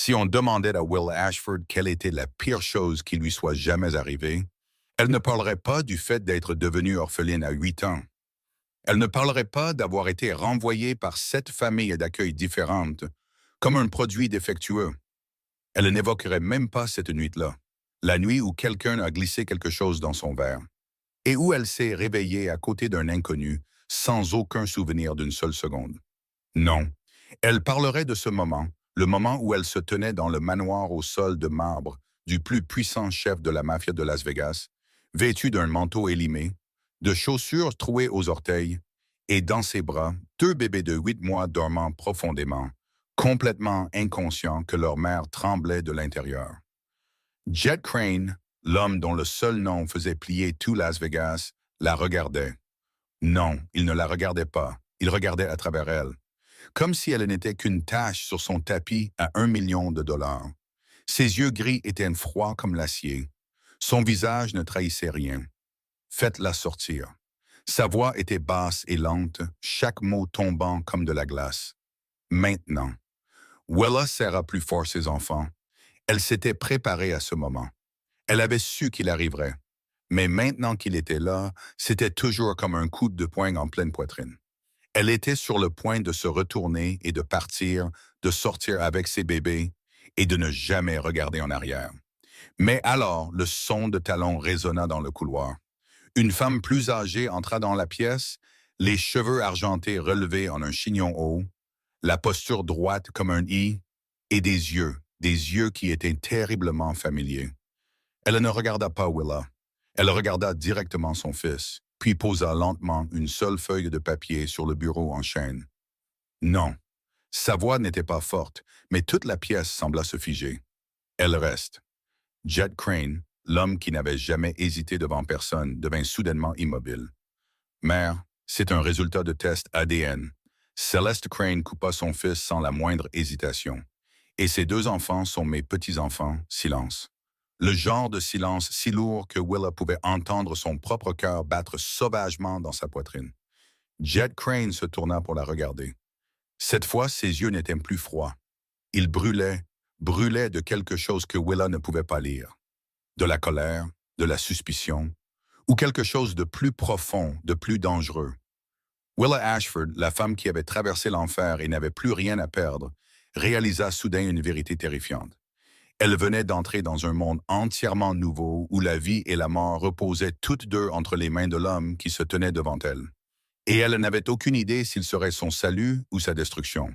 Si on demandait à Will Ashford quelle était la pire chose qui lui soit jamais arrivée, elle ne parlerait pas du fait d'être devenue orpheline à 8 ans. Elle ne parlerait pas d'avoir été renvoyée par 7 familles d'accueil différentes, comme un produit défectueux. Elle n'évoquerait même pas cette nuit-là, la nuit où quelqu'un a glissé quelque chose dans son verre, et où elle s'est réveillée à côté d'un inconnu, sans aucun souvenir d'une seule seconde. Non, elle parlerait de ce moment, le moment où elle se tenait dans le manoir au sol de marbre du plus puissant chef de la mafia de Las Vegas, vêtue d'un manteau élimé, de chaussures trouées aux orteils, et dans ses bras, 2 bébés de 8 mois dormant profondément, complètement inconscients que leur mère tremblait de l'intérieur. Jet Crane, l'homme dont le seul nom faisait plier tout Las Vegas, la regardait. Non, il ne la regardait pas, il regardait à travers elle, comme si elle n'était qu'une tache sur son tapis à 1 million de dollars. Ses yeux gris étaient froids comme l'acier. Son visage ne trahissait rien. Faites-la sortir. Sa voix était basse et lente, chaque mot tombant comme de la glace. Maintenant. Willa serra plus fort ses enfants. Elle s'était préparée à ce moment. Elle avait su qu'il arriverait. Mais maintenant qu'il était là, c'était toujours comme un coup de poing en pleine poitrine. Elle était sur le point de se retourner et de partir, de sortir avec ses bébés et de ne jamais regarder en arrière. Mais alors, le son de talons résonna dans le couloir. Une femme plus âgée entra dans la pièce, les cheveux argentés relevés en un chignon haut, la posture droite comme un I, et des yeux qui étaient terriblement familiers. Elle ne regarda pas Willa. Elle regarda directement son fils, puis posa lentement une seule feuille de papier sur le bureau en chaîne. Non, sa voix n'était pas forte, mais toute la pièce sembla se figer. Elle reste. Jet Crane, l'homme qui n'avait jamais hésité devant personne, devint soudainement immobile. Mère, c'est un résultat de test ADN. Celeste Crane coupa son fils sans la moindre hésitation. Et ses 2 enfants sont mes petits-enfants, silence. Le genre de silence si lourd que Willa pouvait entendre son propre cœur battre sauvagement dans sa poitrine. Jet Crane se tourna pour la regarder. Cette fois, ses yeux n'étaient plus froids. Ils brûlaient de quelque chose que Willa ne pouvait pas lire. De la colère, de la suspicion, ou quelque chose de plus profond, de plus dangereux. Willa Ashford, la femme qui avait traversé l'enfer et n'avait plus rien à perdre, réalisa soudain une vérité terrifiante. Elle venait d'entrer dans un monde entièrement nouveau où la vie et la mort reposaient toutes deux entre les mains de l'homme qui se tenait devant elle. Et elle n'avait aucune idée s'il serait son salut ou sa destruction.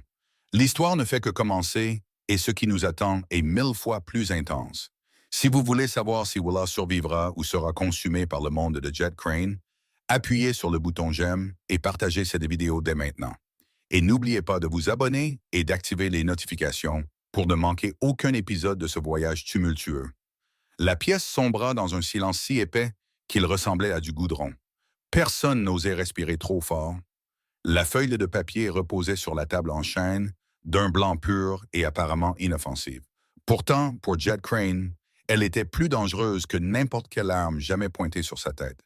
L'histoire ne fait que commencer et ce qui nous attend est 1000 fois plus intense. Si vous voulez savoir si Willa survivra ou sera consumée par le monde de Jet Crane, appuyez sur le bouton j'aime et partagez cette vidéo dès maintenant. Et n'oubliez pas de vous abonner et d'activer les notifications pour ne manquer aucun épisode de ce voyage tumultueux. La pièce sombra dans un silence si épais qu'il ressemblait à du goudron. Personne n'osait respirer trop fort. La feuille de papier reposait sur la table en chêne, d'un blanc pur et apparemment inoffensive. Pourtant, pour Jet Crane, elle était plus dangereuse que n'importe quelle arme jamais pointée sur sa tête.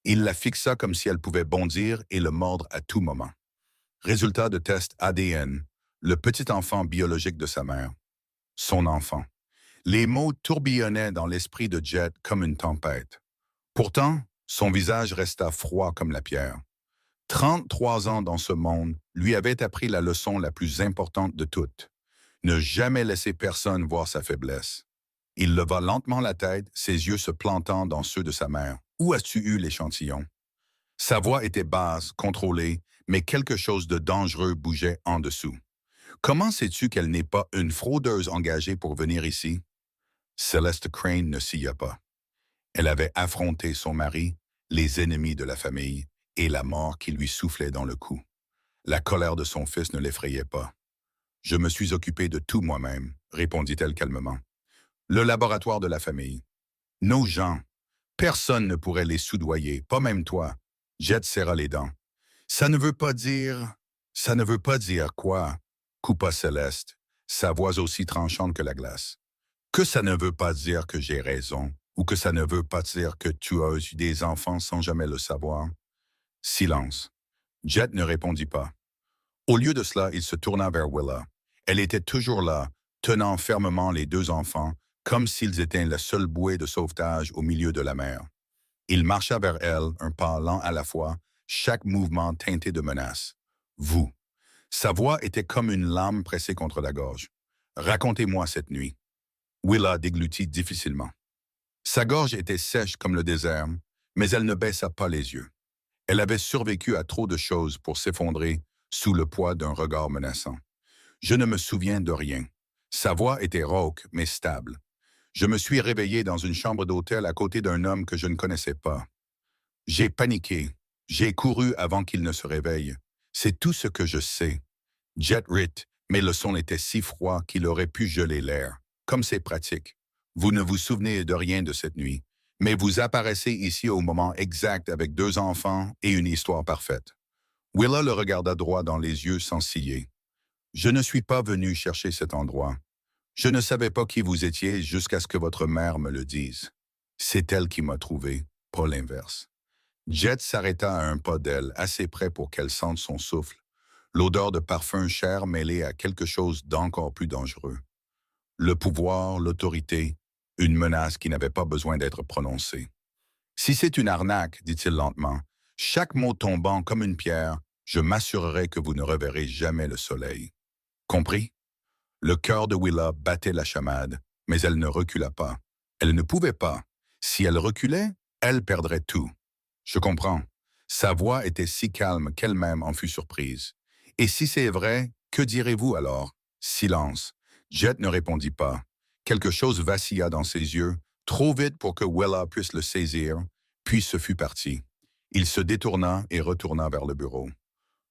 Il la fixa comme si elle pouvait bondir et le mordre à tout moment. Résultat de test ADN, le petit enfant biologique de sa mère. Son enfant. Les mots tourbillonnaient dans l'esprit de Jet comme une tempête. Pourtant, son visage resta froid comme la pierre. 33 ans dans ce monde lui avaient appris la leçon la plus importante de toutes. Ne jamais laisser personne voir sa faiblesse. Il leva lentement la tête, ses yeux se plantant dans ceux de sa mère. Où as-tu eu l'échantillon? Sa voix était basse, contrôlée, mais quelque chose de dangereux bougeait en dessous. Comment sais-tu qu'elle n'est pas une fraudeuse engagée pour venir ici? Celeste Crane ne s'y a pas. Elle avait affronté son mari, les ennemis de la famille et la mort qui lui soufflait dans le cou. La colère de son fils ne l'effrayait pas. « Je me suis occupé de tout moi-même », répondit-elle calmement. « Le laboratoire de la famille. Nos gens. Personne ne pourrait les soudoyer, pas même toi. » Jet serra les dents. « Ça ne veut pas dire... » « Ça ne veut pas dire quoi? » coupa Céleste, sa voix aussi tranchante que la glace. « Que ça ne veut pas dire que j'ai raison, ou que ça ne veut pas dire que tu as eu des enfants sans jamais le savoir. » Silence. Jet ne répondit pas. Au lieu de cela, il se tourna vers Willa. Elle était toujours là, tenant fermement les deux enfants, comme s'ils étaient la seule bouée de sauvetage au milieu de la mer. Il marcha vers elle, un pas lent à la fois, chaque mouvement teinté de menace. Vous. Sa voix était comme une lame pressée contre la gorge. Racontez-moi cette nuit. Willa déglutit difficilement. Sa gorge était sèche comme le désert, mais elle ne baissa pas les yeux. Elle avait survécu à trop de choses pour s'effondrer sous le poids d'un regard menaçant. Je ne me souviens de rien. Sa voix était rauque, mais stable. Je me suis réveillé dans une chambre d'hôtel à côté d'un homme que je ne connaissais pas. J'ai paniqué. J'ai couru avant qu'il ne se réveille. C'est tout ce que je sais. Jet rit, mais le son était si froid qu'il aurait pu geler l'air. Comme c'est pratique. Vous ne vous souvenez de rien de cette nuit, mais vous apparaissez ici au moment exact avec deux enfants et une histoire parfaite. Willa le regarda droit dans les yeux sans ciller. Je ne suis pas venu chercher cet endroit. Je ne savais pas qui vous étiez jusqu'à ce que votre mère me le dise. C'est elle qui m'a trouvé, pas l'inverse. Jet s'arrêta à un pas d'elle, assez près pour qu'elle sente son souffle, l'odeur de parfum cher mêlée à quelque chose d'encore plus dangereux. Le pouvoir, l'autorité, une menace qui n'avait pas besoin d'être prononcée. Si c'est une arnaque, dit-il lentement, chaque mot tombant comme une pierre, je m'assurerai que vous ne reverrez jamais le soleil. Compris? Le cœur de Willa battait la chamade, mais elle ne recula pas. Elle ne pouvait pas. Si elle reculait, elle perdrait tout. Je comprends. Sa voix était si calme qu'elle-même en fut surprise. Et si c'est vrai, que direz-vous alors? Silence. Jet ne répondit pas. Quelque chose vacilla dans ses yeux, trop vite pour que Willa puisse le saisir, puis ce fut parti. Il se détourna et retourna vers le bureau.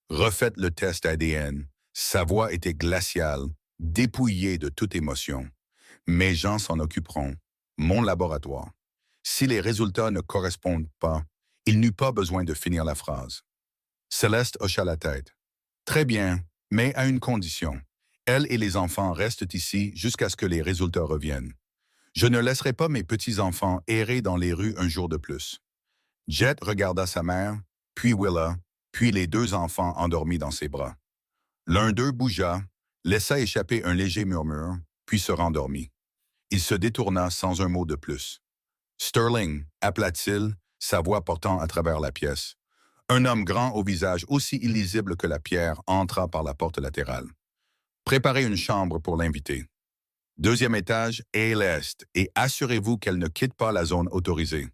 Refaites le test ADN. Sa voix était glaciale, dépouillée de toute émotion. Mes gens s'en occuperont. Mon laboratoire. Si les résultats ne correspondent pas, il n'eut pas besoin de finir la phrase. Céleste hocha la tête. Très bien, mais à une condition. Elle et les enfants restent ici jusqu'à ce que les résultats reviennent. Je ne laisserai pas mes petits-enfants errer dans les rues un jour de plus. Jet regarda sa mère, puis Willa, puis les deux enfants endormis dans ses bras. L'un d'eux bougea, laissa échapper un léger murmure, puis se rendormit. Il se détourna sans un mot de plus. Sterling, appela-t-il, sa voix portant à travers la pièce. Un homme grand au visage aussi illisible que la pierre entra par la porte latérale. Préparez une chambre pour l'invité. Deuxième étage et l'est, et assurez-vous qu'elle ne quitte pas la zone autorisée.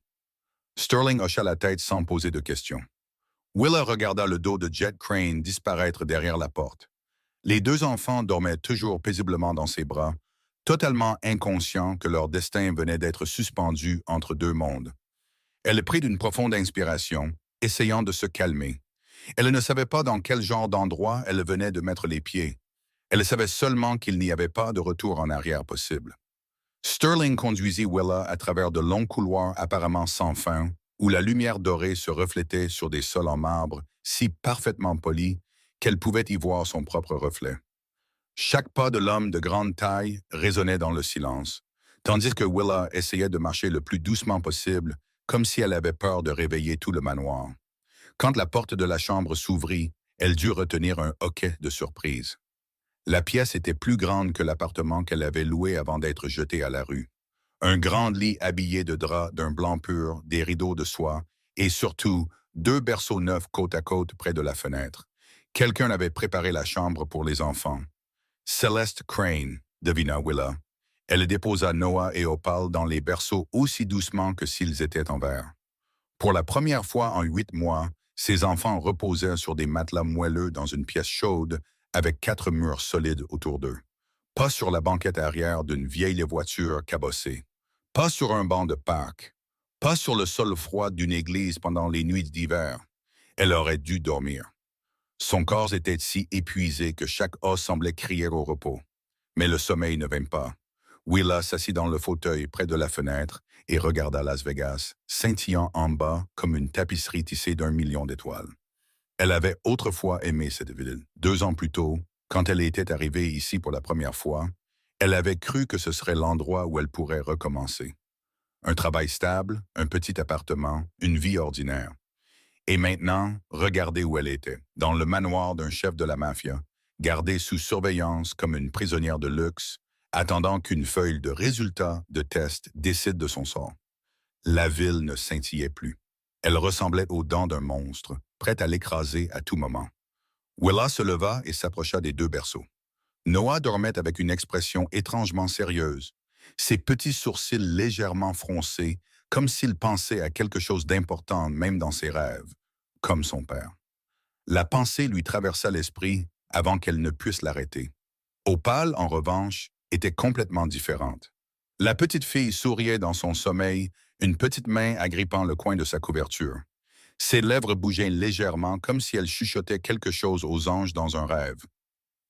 Sterling hocha la tête sans poser de questions. Willa regarda le dos de Jet Crane disparaître derrière la porte. Les deux enfants dormaient toujours paisiblement dans ses bras, totalement inconscients que leur destin venait d'être suspendu entre deux mondes. Elle prit une profonde inspiration, essayant de se calmer. Elle ne savait pas dans quel genre d'endroit elle venait de mettre les pieds. Elle savait seulement qu'il n'y avait pas de retour en arrière possible. Sterling conduisit Willa à travers de longs couloirs apparemment sans fin, où la lumière dorée se reflétait sur des sols en marbre si parfaitement polis qu'elle pouvait y voir son propre reflet. Chaque pas de l'homme de grande taille résonnait dans le silence, tandis que Willa essayait de marcher le plus doucement possible, comme si elle avait peur de réveiller tout le manoir. Quand la porte de la chambre s'ouvrit, elle dut retenir un hoquet de surprise. La pièce était plus grande que l'appartement qu'elle avait loué avant d'être jetée à la rue. Un grand lit habillé de draps d'un blanc pur, des rideaux de soie, et surtout, deux berceaux neufs côte à côte près de la fenêtre. Quelqu'un avait préparé la chambre pour les enfants. Celeste Crane, devina Willa. Elle déposa Noah et Opal dans les berceaux aussi doucement que s'ils étaient en verre. Pour la première fois en 8 mois, ses enfants reposaient sur des matelas moelleux dans une pièce chaude avec 4 murs solides autour d'eux. Pas sur la banquette arrière d'une vieille voiture cabossée. Pas sur un banc de parc. Pas sur le sol froid d'une église pendant les nuits d'hiver. Elle aurait dû dormir. Son corps était si épuisé que chaque os semblait crier au repos. Mais le sommeil ne vint pas. Willa s'assit dans le fauteuil près de la fenêtre et regarda Las Vegas, scintillant en bas comme une tapisserie tissée d'1 million d'étoiles. Elle avait autrefois aimé cette ville. 2 ans plus tôt, quand elle était arrivée ici pour la première fois, elle avait cru que ce serait l'endroit où elle pourrait recommencer. Un travail stable, un petit appartement, une vie ordinaire. Et maintenant, regardez où elle était, dans le manoir d'un chef de la mafia, gardée sous surveillance comme une prisonnière de luxe, attendant qu'une feuille de résultat de test décide de son sort. La ville ne scintillait plus. Elle ressemblait aux dents d'un monstre, prête à l'écraser à tout moment. Willa se leva et s'approcha des deux berceaux. Noah dormait avec une expression étrangement sérieuse, ses petits sourcils légèrement froncés, comme s'il pensait à quelque chose d'important même dans ses rêves, comme son père. La pensée lui traversa l'esprit avant qu'elle ne puisse l'arrêter. Opal, en revanche, était complètement différente. La petite fille souriait dans son sommeil, une petite main agrippant le coin de sa couverture. Ses lèvres bougeaient légèrement comme si elle chuchotait quelque chose aux anges dans un rêve.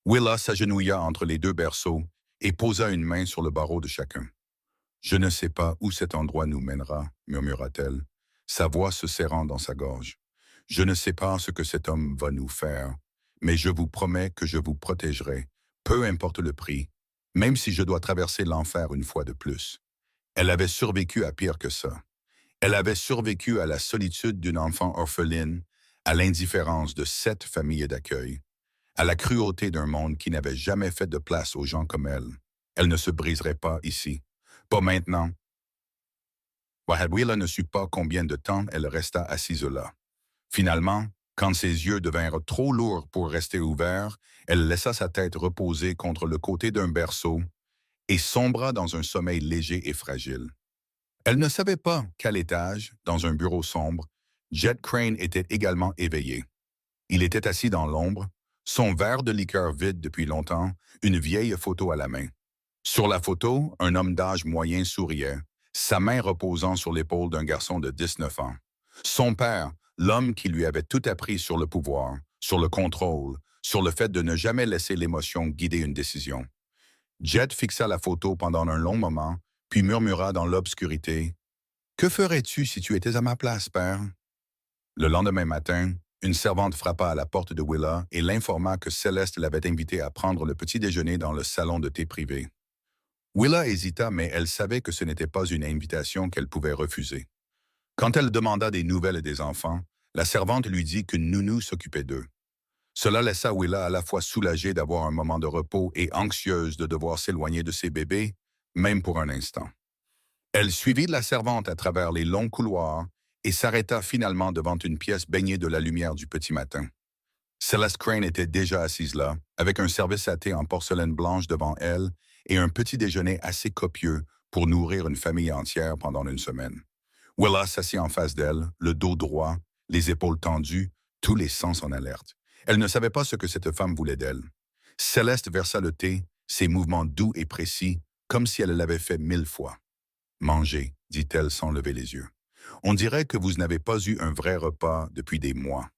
Willa s'agenouilla entre les deux berceaux et posa une main sur le barreau de chacun. « Je ne sais pas où cet endroit nous mènera, murmura-t-elle, sa voix se serrant dans sa gorge. Je ne sais pas ce que cet homme va nous faire, mais je vous promets que je vous protégerai, peu importe le prix, même si je dois traverser l'enfer une fois de plus. » Elle avait survécu à pire que ça. Elle avait survécu à la solitude d'une enfant orpheline, à l'indifférence de 7 familles d'accueil, à la cruauté d'un monde qui n'avait jamais fait de place aux gens comme elle. Elle ne se briserait pas ici. Pas maintenant. Willa ne sut pas combien de temps elle resta assise là. Finalement, quand ses yeux devinrent trop lourds pour rester ouverts, elle laissa sa tête reposer contre le côté d'un berceau et sombra dans un sommeil léger et fragile. Elle ne savait pas qu'à l'étage, dans un bureau sombre, Jet Crane était également éveillé. Il était assis dans l'ombre, son verre de liqueur vide depuis longtemps, une vieille photo à la main. Sur la photo, un homme d'âge moyen souriait, sa main reposant sur l'épaule d'un garçon de 19 ans. Son père, l'homme qui lui avait tout appris sur le pouvoir, sur le contrôle, sur le fait de ne jamais laisser l'émotion guider une décision. Jet fixa la photo pendant un long moment, puis murmura dans l'obscurité, « Que ferais-tu si tu étais à ma place, père? » Le lendemain matin, une servante frappa à la porte de Willa et l'informa que Céleste l'avait invité à prendre le petit déjeuner dans le salon de thé privé. Willa hésita, mais elle savait que ce n'était pas une invitation qu'elle pouvait refuser. Quand elle demanda des nouvelles des enfants, la servante lui dit qu'une nounou s'occupait d'eux. Cela laissa Willa à la fois soulagée d'avoir un moment de repos et anxieuse de devoir s'éloigner de ses bébés, même pour un instant. Elle suivit la servante à travers les longs couloirs et s'arrêta finalement devant une pièce baignée de la lumière du petit matin. Celeste Crane était déjà assise là, avec un service à thé en porcelaine blanche devant elle et un petit déjeuner assez copieux pour nourrir une famille entière pendant une semaine. Willa s'assit en face d'elle, le dos droit, les épaules tendues, tous les sens en alerte. Elle ne savait pas ce que cette femme voulait d'elle. Céleste versa le thé, ses mouvements doux et précis, comme si elle l'avait fait 1000 fois. « Mangez, dit-elle sans lever les yeux. On dirait que vous n'avez pas eu un vrai repas depuis des mois. »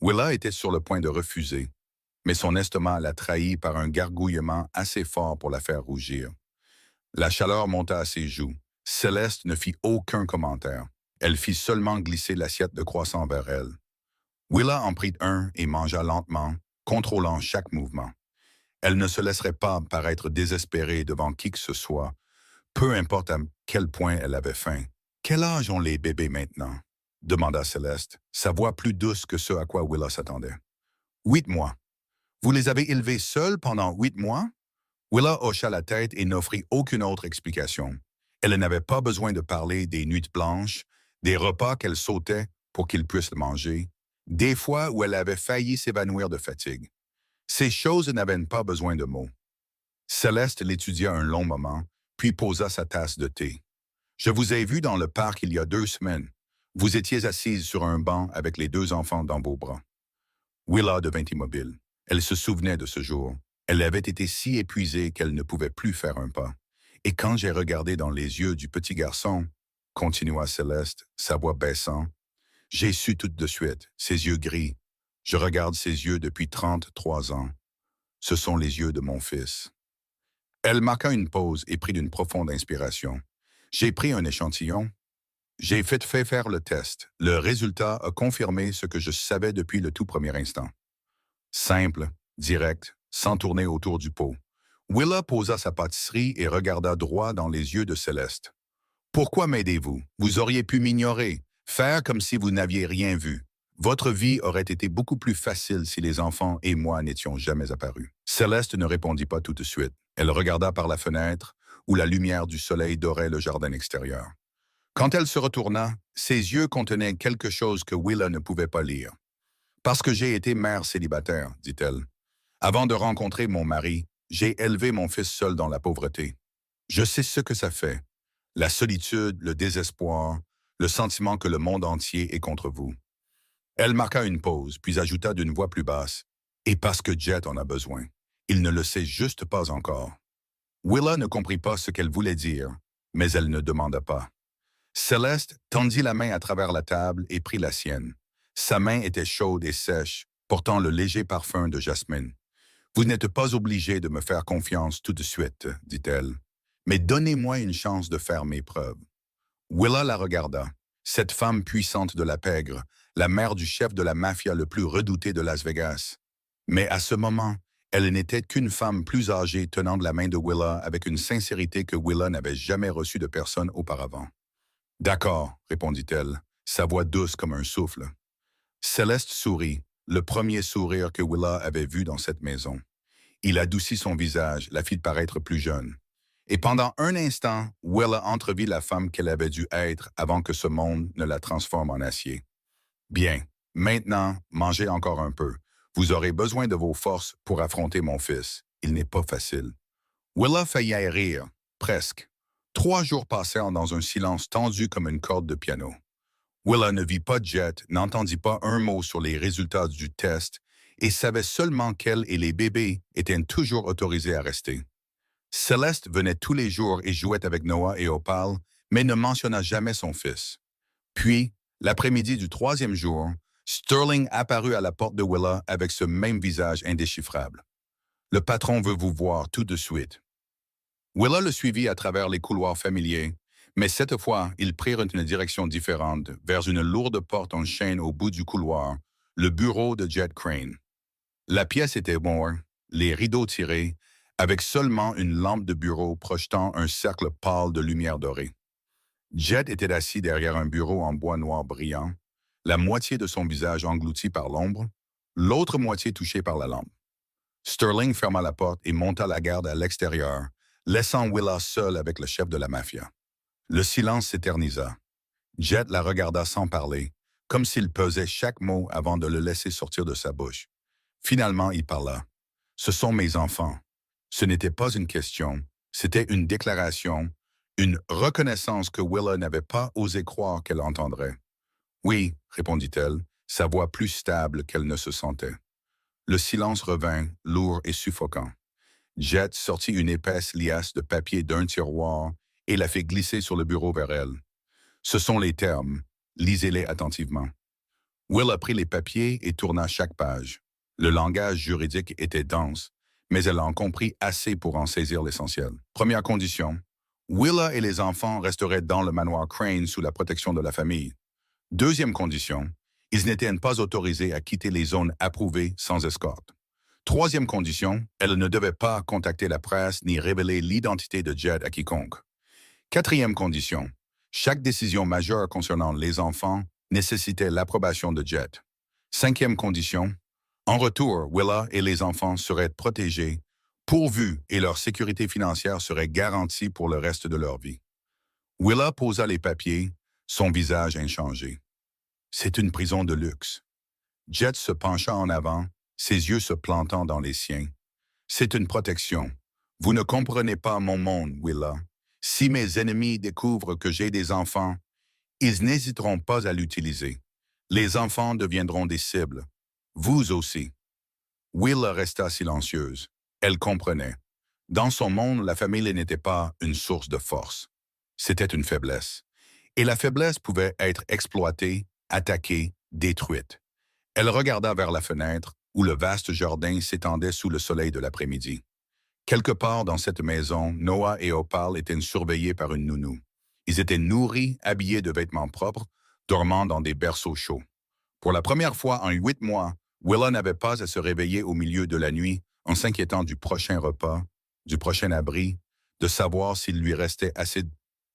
Willa était sur le point de refuser, mais son estomac la trahit par un gargouillement assez fort pour la faire rougir. La chaleur monta à ses joues. Céleste ne fit aucun commentaire. Elle fit seulement glisser l'assiette de croissant vers elle. Willa en prit un et mangea lentement, contrôlant chaque mouvement. Elle ne se laisserait pas paraître désespérée devant qui que ce soit, peu importe à quel point elle avait faim. « Quel âge ont les bébés maintenant? » demanda Céleste, sa voix plus douce que ce à quoi Willa s'attendait. « 8 mois. Vous les avez élevés seuls pendant 8 mois? » Willa hocha la tête et n'offrit aucune autre explication. Elle n'avait pas besoin de parler des nuits blanches, des repas qu'elle sautait pour qu'ils puissent le manger, des fois où elle avait failli s'évanouir de fatigue. Ces choses n'avaient pas besoin de mots. Céleste l'étudia un long moment, puis posa sa tasse de thé. « Je vous ai vu dans le parc il y a 2 semaines. Vous étiez assise sur un banc avec les 2 enfants dans vos bras. » Willa devint immobile. Elle se souvenait de ce jour. Elle avait été si épuisée qu'elle ne pouvait plus faire un pas. « Et quand j'ai regardé dans les yeux du petit garçon, » continua Céleste, sa voix baissant, « j'ai su tout de suite, ses yeux gris. Je regarde ses yeux depuis 33 ans. Ce sont les yeux de mon fils. » Elle marqua une pause et prit une profonde inspiration. « J'ai pris un échantillon. J'ai fait faire le test. Le résultat a confirmé ce que je savais depuis le tout premier instant. Simple, direct, sans tourner autour du pot. » Willa posa sa pâtisserie et regarda droit dans les yeux de Céleste. « Pourquoi m'aidez-vous? Vous auriez pu m'ignorer, faire comme si vous n'aviez rien vu. Votre vie aurait été beaucoup plus facile si les enfants et moi n'étions jamais apparus. » Céleste ne répondit pas tout de suite. Elle regarda par la fenêtre, où la lumière du soleil dorait le jardin extérieur. Quand elle se retourna, ses yeux contenaient quelque chose que Willa ne pouvait pas lire. Parce que j'ai été mère célibataire, dit-elle. Avant de rencontrer mon mari, j'ai élevé mon fils seul dans la pauvreté. Je sais ce que ça fait. La solitude, le désespoir, le sentiment que le monde entier est contre vous. Elle marqua une pause, puis ajouta d'une voix plus basse. Et parce que Jet en a besoin. Il ne le sait juste pas encore. Willa ne comprit pas ce qu'elle voulait dire, mais elle ne demanda pas. Céleste tendit la main à travers la table et prit la sienne. Sa main était chaude et sèche, portant le léger parfum de jasmine. « Vous n'êtes pas obligé de me faire confiance tout de suite, dit-elle. Mais donnez-moi une chance de faire mes preuves. » Willa la regarda. Cette femme puissante de la pègre, la mère du chef de la mafia le plus redouté de Las Vegas. Mais à ce moment, elle n'était qu'une femme plus âgée tenant de la main de Willa avec une sincérité que Willa n'avait jamais reçue de personne auparavant. « D'accord, répondit-elle, sa voix douce comme un souffle. Céleste sourit, le premier sourire que Willa avait vu dans cette maison. Il adoucit son visage, la fit paraître plus jeune. Et pendant un instant, Willa entrevit la femme qu'elle avait dû être avant que ce monde ne la transforme en acier. « Bien, maintenant, mangez encore un peu. Vous aurez besoin de vos forces pour affronter mon fils. Il n'est pas facile. » Willa faillit rire, presque. 3 jours passèrent dans un silence tendu comme une corde de piano. Willa ne vit pas Jet, n'entendit pas un mot sur les résultats du test et savait seulement qu'elle et les bébés étaient toujours autorisés à rester. Céleste venait tous les jours et jouait avec Noah et Opal, mais ne mentionna jamais son fils. Puis, l'après-midi du 3e jour, Sterling apparut à la porte de Willa avec ce même visage indéchiffrable. « Le patron veut vous voir tout de suite. » Willa le suivit à travers les couloirs familiers, mais cette fois, ils prirent une direction différente, vers une lourde porte en chêne au bout du couloir, le bureau de Jet Crane. La pièce était morte, les rideaux tirés, avec seulement une lampe de bureau projetant un cercle pâle de lumière dorée. Jet était assis derrière un bureau en bois noir brillant, la moitié de son visage englouti par l'ombre, l'autre moitié touchée par la lampe. Sterling ferma la porte et monta la garde à l'extérieur, laissant Willa seule avec le chef de la mafia. Le silence s'éternisa. Jet la regarda sans parler, comme s'il pesait chaque mot avant de le laisser sortir de sa bouche. Finalement, il parla. « Ce sont mes enfants. » Ce n'était pas une question, c'était une déclaration, une reconnaissance que Willa n'avait pas osé croire qu'elle entendrait. « Oui, » répondit-elle, sa voix plus stable qu'elle ne se sentait. Le silence revint, lourd et suffocant. Jet sortit une épaisse liasse de papier d'un tiroir et la fit glisser sur le bureau vers elle. « Ce sont les termes. Lisez-les attentivement. » Willa prit les papiers et tourna chaque page. Le langage juridique était dense, mais elle en comprit assez pour en saisir l'essentiel. Première condition. Willa et les enfants resteraient dans le manoir Crane sous la protection de la famille. Deuxième condition. Ils n'étaient pas autorisés à quitter les zones approuvées sans escorte. Troisième condition, elle ne devait pas contacter la presse ni révéler l'identité de Jet à quiconque. Quatrième condition, chaque décision majeure concernant les enfants nécessitait l'approbation de Jet. Cinquième condition, en retour, Willa et les enfants seraient protégés, pourvus et leur sécurité financière serait garantie pour le reste de leur vie. Willa posa les papiers, son visage inchangé. C'est une prison de luxe. Jet se pencha en avant, ses yeux se plantant dans les siens. C'est une protection. Vous ne comprenez pas mon monde, Willa. Si mes ennemis découvrent que j'ai des enfants, ils n'hésiteront pas à l'utiliser. Les enfants deviendront des cibles. Vous aussi. Willa resta silencieuse. Elle comprenait. Dans son monde, la famille n'était pas une source de force. C'était une faiblesse. Et la faiblesse pouvait être exploitée, attaquée, détruite. Elle regarda vers la fenêtre, où le vaste jardin s'étendait sous le soleil de l'après-midi. Quelque part dans cette maison, Noah et Opal étaient surveillés par une nounou. Ils étaient nourris, habillés de vêtements propres, dormant dans des berceaux chauds. Pour la première fois en 8 mois, Willa n'avait pas à se réveiller au milieu de la nuit en s'inquiétant du prochain repas, du prochain abri, de savoir s'il lui restait assez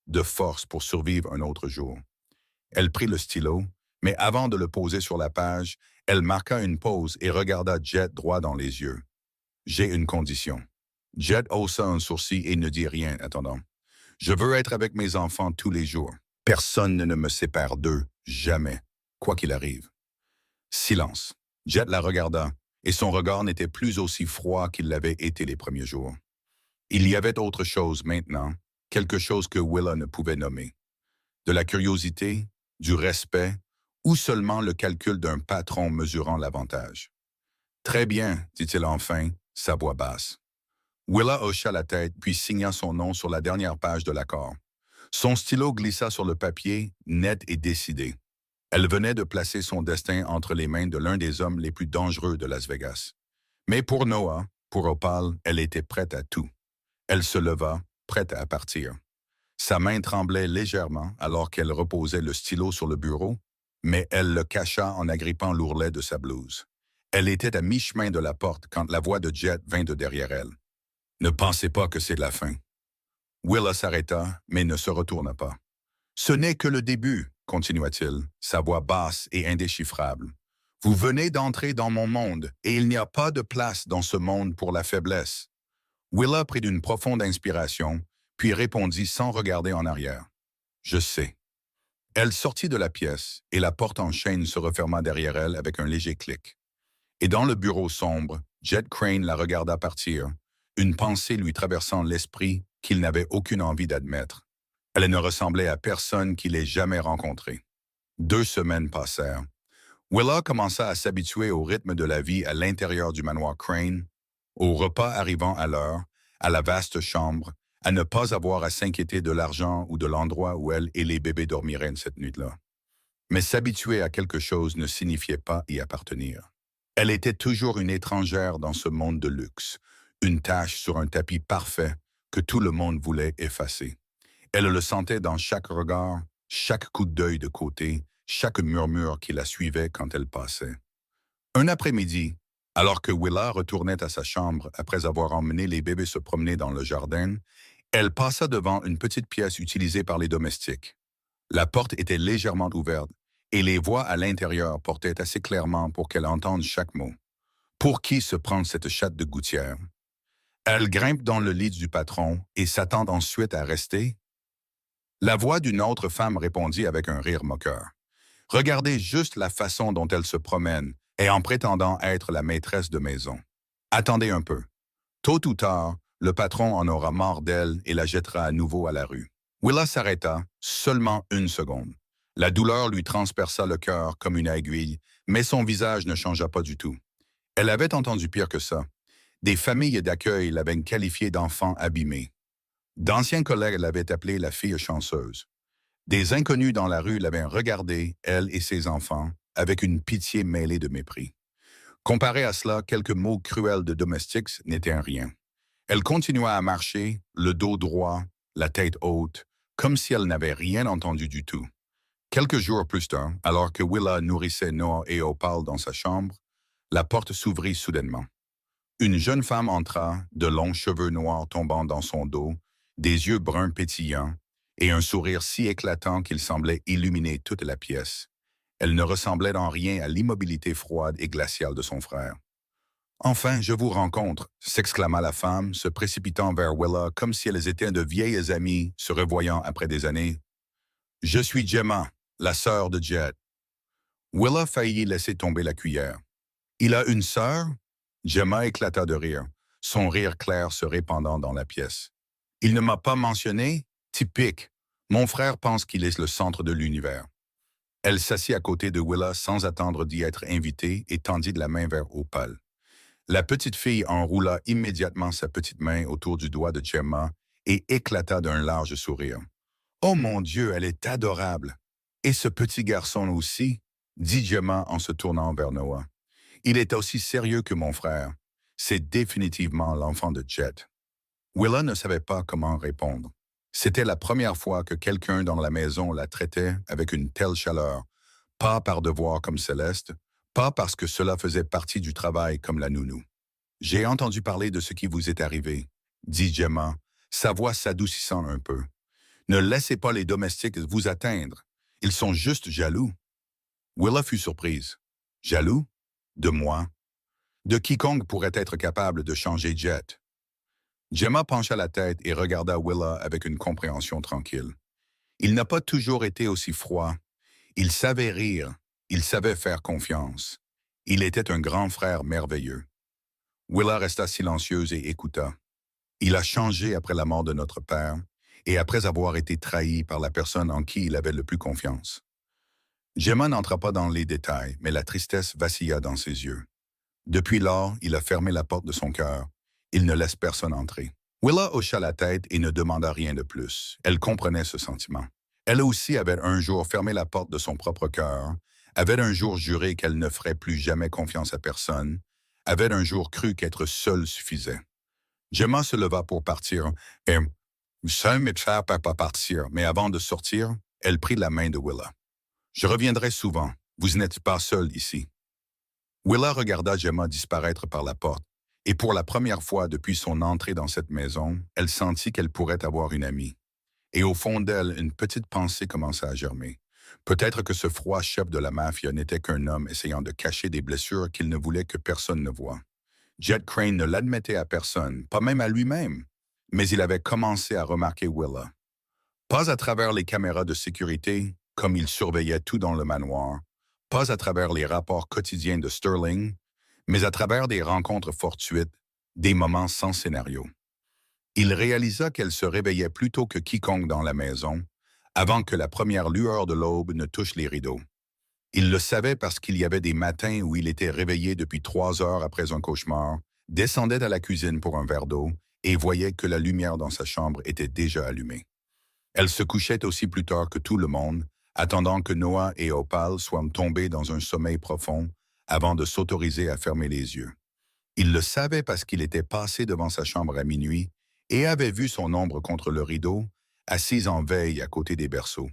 de force pour survivre un autre jour. Elle prit le stylo, mais avant de le poser sur la page, elle marqua une pause et regarda Jet droit dans les yeux. « J'ai une condition. » Jet haussa un sourcil et ne dit rien, attendant. Je veux être avec mes enfants tous les jours. Personne ne me sépare d'eux, jamais, quoi qu'il arrive. Silence. Jet la regarda, et son regard n'était plus aussi froid qu'il l'avait été les premiers jours. Il y avait autre chose maintenant, quelque chose que Willa ne pouvait nommer. De la curiosité, du respect, ou seulement le calcul d'un patron mesurant l'avantage. Très bien, dit-il enfin, sa voix basse. Willa hocha la tête puis signa son nom sur la dernière page de l'accord. Son stylo glissa sur le papier, net et décidé. Elle venait de placer son destin entre les mains de l'un des hommes les plus dangereux de Las Vegas. Mais pour Noah, pour Opal, elle était prête à tout. Elle se leva, prête à partir. Sa main tremblait légèrement alors qu'elle reposait le stylo sur le bureau, mais elle le cacha en agrippant l'ourlet de sa blouse. Elle était à mi-chemin de la porte quand la voix de Jet vint de derrière elle. « Ne pensez pas que c'est la fin. » Willa s'arrêta, mais ne se retourna pas. « Ce n'est que le début, continua-t-il, sa voix basse et indéchiffrable. Vous venez d'entrer dans mon monde, et il n'y a pas de place dans ce monde pour la faiblesse. » Willa prit une profonde inspiration, puis répondit sans regarder en arrière. « Je sais. » Elle sortit de la pièce, et la porte en chaîne se referma derrière elle avec un léger clic. Et dans le bureau sombre, Jet Crane la regarda partir, une pensée lui traversant l'esprit qu'il n'avait aucune envie d'admettre. Elle ne ressemblait à personne qu'il ait jamais rencontré. 2 semaines passèrent. Willa commença à s'habituer au rythme de la vie à l'intérieur du manoir Crane, au repas arrivant à l'heure, à la vaste chambre, à ne pas avoir à s'inquiéter de l'argent ou de l'endroit où elle et les bébés dormiraient cette nuit-là. Mais s'habituer à quelque chose ne signifiait pas y appartenir. Elle était toujours une étrangère dans ce monde de luxe, une tache sur un tapis parfait que tout le monde voulait effacer. Elle le sentait dans chaque regard, chaque coup d'œil de côté, chaque murmure qui la suivait quand elle passait. Un après-midi, alors que Willa retournait à sa chambre après avoir emmené les bébés se promener dans le jardin, elle passa devant une petite pièce utilisée par les domestiques. La porte était légèrement ouverte et les voix à l'intérieur portaient assez clairement pour qu'elle entende chaque mot. Pour qui se prend cette chatte de gouttière? Elle grimpe dans le lit du patron et s'attend ensuite à rester. La voix d'une autre femme répondit avec un rire moqueur. Regardez juste la façon dont elle se promène et en prétendant être la maîtresse de maison. Attendez un peu. Tôt ou tard, le patron en aura marre d'elle et la jettera à nouveau à la rue. Willa s'arrêta, seulement 1 seconde. La douleur lui transperça le cœur comme une aiguille, mais son visage ne changea pas du tout. Elle avait entendu pire que ça. Des familles d'accueil l'avaient qualifiée d'enfant abîmé. D'anciens collègues l'avaient appelée la fille chanceuse. Des inconnus dans la rue l'avaient regardée, elle et ses enfants, avec une pitié mêlée de mépris. Comparé à cela, quelques mots cruels de domestiques n'étaient rien. Elle continua à marcher, le dos droit, la tête haute, comme si elle n'avait rien entendu du tout. Quelques jours plus tard, alors que Willa nourrissait Noah et Opal dans sa chambre, la porte s'ouvrit soudainement. Une jeune femme entra, de longs cheveux noirs tombant dans son dos, des yeux bruns pétillants, et un sourire si éclatant qu'il semblait illuminer toute la pièce. Elle ne ressemblait en rien à l'immobilité froide et glaciale de son frère. « Enfin, je vous rencontre », s'exclama la femme, se précipitant vers Willa comme si elles étaient de vieilles amies se revoyant après des années. « Je suis Gemma, la sœur de Jet. » Willa faillit laisser tomber la cuillère. « Il a une sœur ?» Gemma éclata de rire, son rire clair se répandant dans la pièce. « Il ne m'a pas mentionné? Typique. Mon frère pense qu'il est le centre de l'univers. » Elle s'assit à côté de Willa sans attendre d'y être invitée et tendit de la main vers Opal. La petite fille enroula immédiatement sa petite main autour du doigt de Gemma et éclata d'un large sourire. « Oh mon Dieu, elle est adorable! Et ce petit garçon aussi, » dit Gemma en se tournant vers Noah. « Il est aussi sérieux que mon frère. C'est définitivement l'enfant de Jet. » Willa ne savait pas comment répondre. C'était la première fois que quelqu'un dans la maison la traitait avec une telle chaleur, pas par devoir comme Céleste, pas parce que cela faisait partie du travail comme la nounou. « J'ai entendu parler de ce qui vous est arrivé, » dit Gemma, sa voix s'adoucissant un peu. « Ne laissez pas les domestiques vous atteindre. Ils sont juste jaloux. » Willa fut surprise. « Jaloux? De moi? De quiconque pourrait être capable de changer Jet? » Gemma pencha la tête et regarda Willa avec une compréhension tranquille. Il n'a pas toujours été aussi froid. Il savait rire. Il savait faire confiance. Il était un grand frère merveilleux. Willa resta silencieuse et écouta. Il a changé après la mort de notre père et après avoir été trahi par la personne en qui il avait le plus confiance. Gemma n'entra pas dans les détails, mais la tristesse vacilla dans ses yeux. Depuis lors, il a fermé la porte de son cœur. Il ne laisse personne entrer. Willa hocha la tête et ne demanda rien de plus. Elle comprenait ce sentiment. Elle aussi avait un jour fermé la porte de son propre cœur, avait un jour juré qu'elle ne ferait plus jamais confiance à personne, avait un jour cru qu'être seule suffisait. Gemma se leva pour partir et seul mes frères ne peuvent pas partir, mais avant de sortir, elle prit la main de Willa. Je reviendrai souvent. Vous n'êtes pas seul ici. Willa regarda Gemma disparaître par la porte, et pour la première fois depuis son entrée dans cette maison, elle sentit qu'elle pourrait avoir une amie. Et au fond d'elle, une petite pensée commença à germer. Peut-être que ce froid chef de la mafia n'était qu'un homme essayant de cacher des blessures qu'il ne voulait que personne ne voie. Jet Crane ne l'admettait à personne, pas même à lui-même, mais il avait commencé à remarquer Willa. Pas à travers les caméras de sécurité, comme il surveillait tout dans le manoir, pas à travers les rapports quotidiens de Sterling, mais à travers des rencontres fortuites, des moments sans scénario. Il réalisa qu'elle se réveillait plus tôt que quiconque dans la maison, avant que la première lueur de l'aube ne touche les rideaux. Il le savait parce qu'il y avait des matins où il était réveillé depuis 3 heures après un cauchemar, descendait à la cuisine pour un verre d'eau et voyait que la lumière dans sa chambre était déjà allumée. Elle se couchait aussi plus tard que tout le monde, attendant que Noah et Opal soient tombés dans un sommeil profond avant de s'autoriser à fermer les yeux. Il le savait parce qu'il était passé devant sa chambre à minuit et avait vu son ombre contre le rideau, assise en veille à côté des berceaux.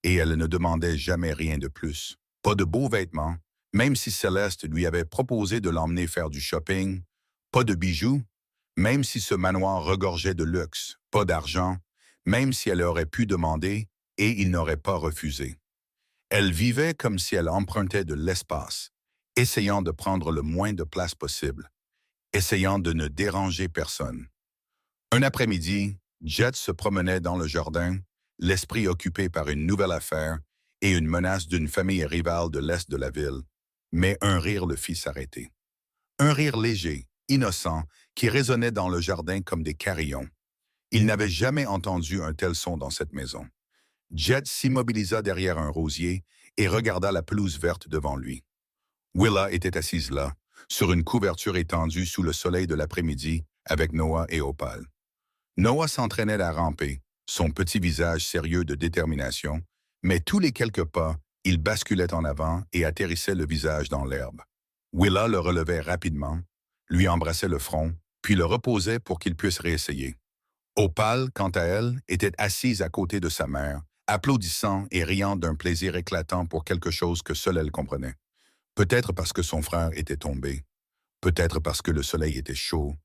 Et elle ne demandait jamais rien de plus. Pas de beaux vêtements, même si Céleste lui avait proposé de l'emmener faire du shopping. Pas de bijoux, même si ce manoir regorgeait de luxe. Pas d'argent, même si elle aurait pu demander et il n'aurait pas refusé. Elle vivait comme si elle empruntait de l'espace, essayant de prendre le moins de place possible, essayant de ne déranger personne. Un après-midi, Jet se promenait dans le jardin, l'esprit occupé par une nouvelle affaire et une menace d'une famille rivale de l'est de la ville, mais un rire le fit s'arrêter. Un rire léger, innocent, qui résonnait dans le jardin comme des carillons. Il n'avait jamais entendu un tel son dans cette maison. Jet s'immobilisa derrière un rosier et regarda la pelouse verte devant lui. Willa était assise là, sur une couverture étendue sous le soleil de l'après-midi, avec Noah et Opal. Noah s'entraînait à ramper, son petit visage sérieux de détermination, mais tous les quelques pas, il basculait en avant et atterrissait le visage dans l'herbe. Willa le relevait rapidement, lui embrassait le front, puis le reposait pour qu'il puisse réessayer. Opal, quant à elle, était assise à côté de sa mère, applaudissant et riant d'un plaisir éclatant pour quelque chose que seule elle comprenait. Peut-être parce que son frère était tombé, peut-être parce que le soleil était chaud,